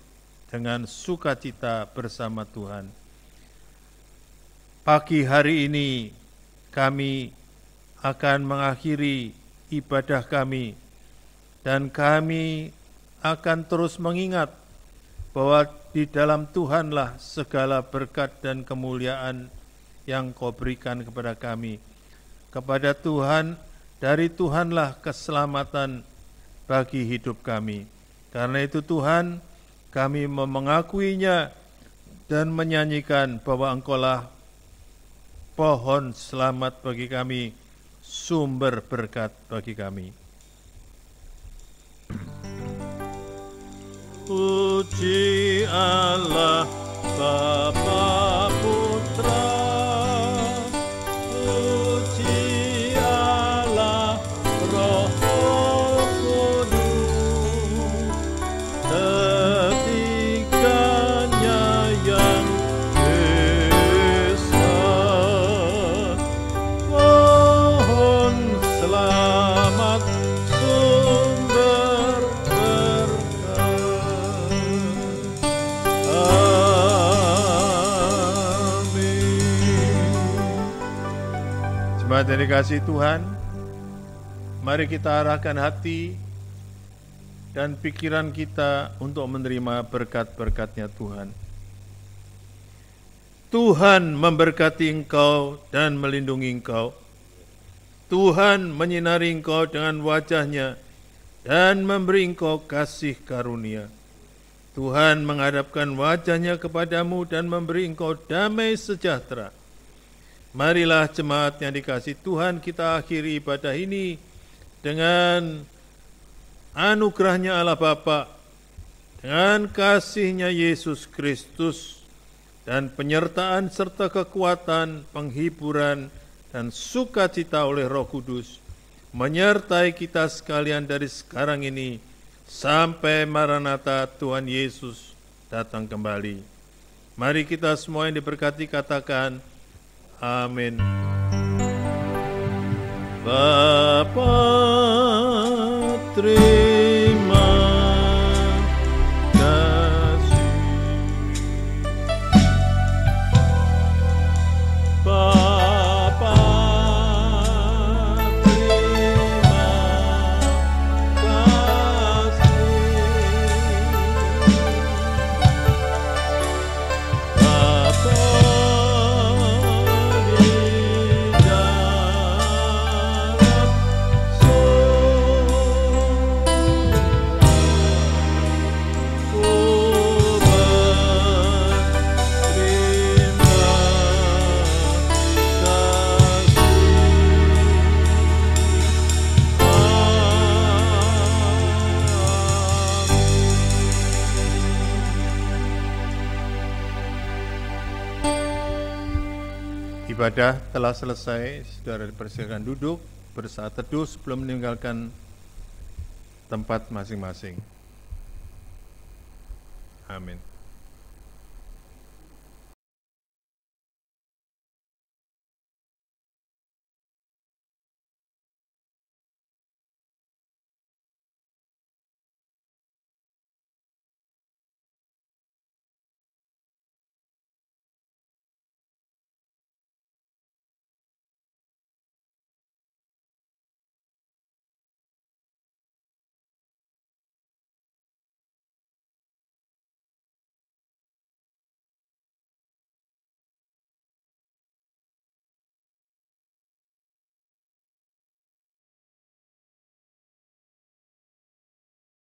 dengan sukacita bersama Tuhan. Pagi hari ini kami akan mengakhiri ibadah kami, dan kami akan terus mengingat bahwa di dalam Tuhanlah segala berkat dan kemuliaan yang Kau berikan kepada kami. Kepada Tuhan, dari Tuhanlah keselamatan, bagi hidup kami. Karena itu Tuhan, kami mengakuinya dan menyanyikan bahwa Engkaulah pohon selamat bagi kami, sumber berkat bagi kami. Puji Allah Bapa Putra, puji Allah Roh Kudus, ketiganya yang esa, pohon selamat sumber berkat. Jemaat yang dikasihi Tuhan, mari kita arahkan hati dan pikiran kita untuk menerima berkat-berkat-Nya Tuhan. Tuhan memberkati engkau dan melindungi engkau. Tuhan menyinari engkau dengan wajah-Nya dan memberi engkau kasih karunia. Tuhan menghadapkan wajah-Nya kepadamu dan memberi engkau damai sejahtera. Marilah jemaat yang dikasihi Tuhan, kita akhiri ibadah ini dengan anugerah-Nya Allah Bapa, dengan kasih-Nya Yesus Kristus, dan penyertaan serta kekuatan, penghiburan, dan sukacita oleh Roh Kudus, menyertai kita sekalian dari sekarang ini, sampai Maranatha Tuhan Yesus datang kembali. Mari kita semua yang diberkati katakan, amin. Bapa, terima kasih. Bapa, terima kasih. Bapa Ibadah telah selesai, saudara dipersilakan duduk bersaat teduh sebelum meninggalkan tempat masing-masing. Amin.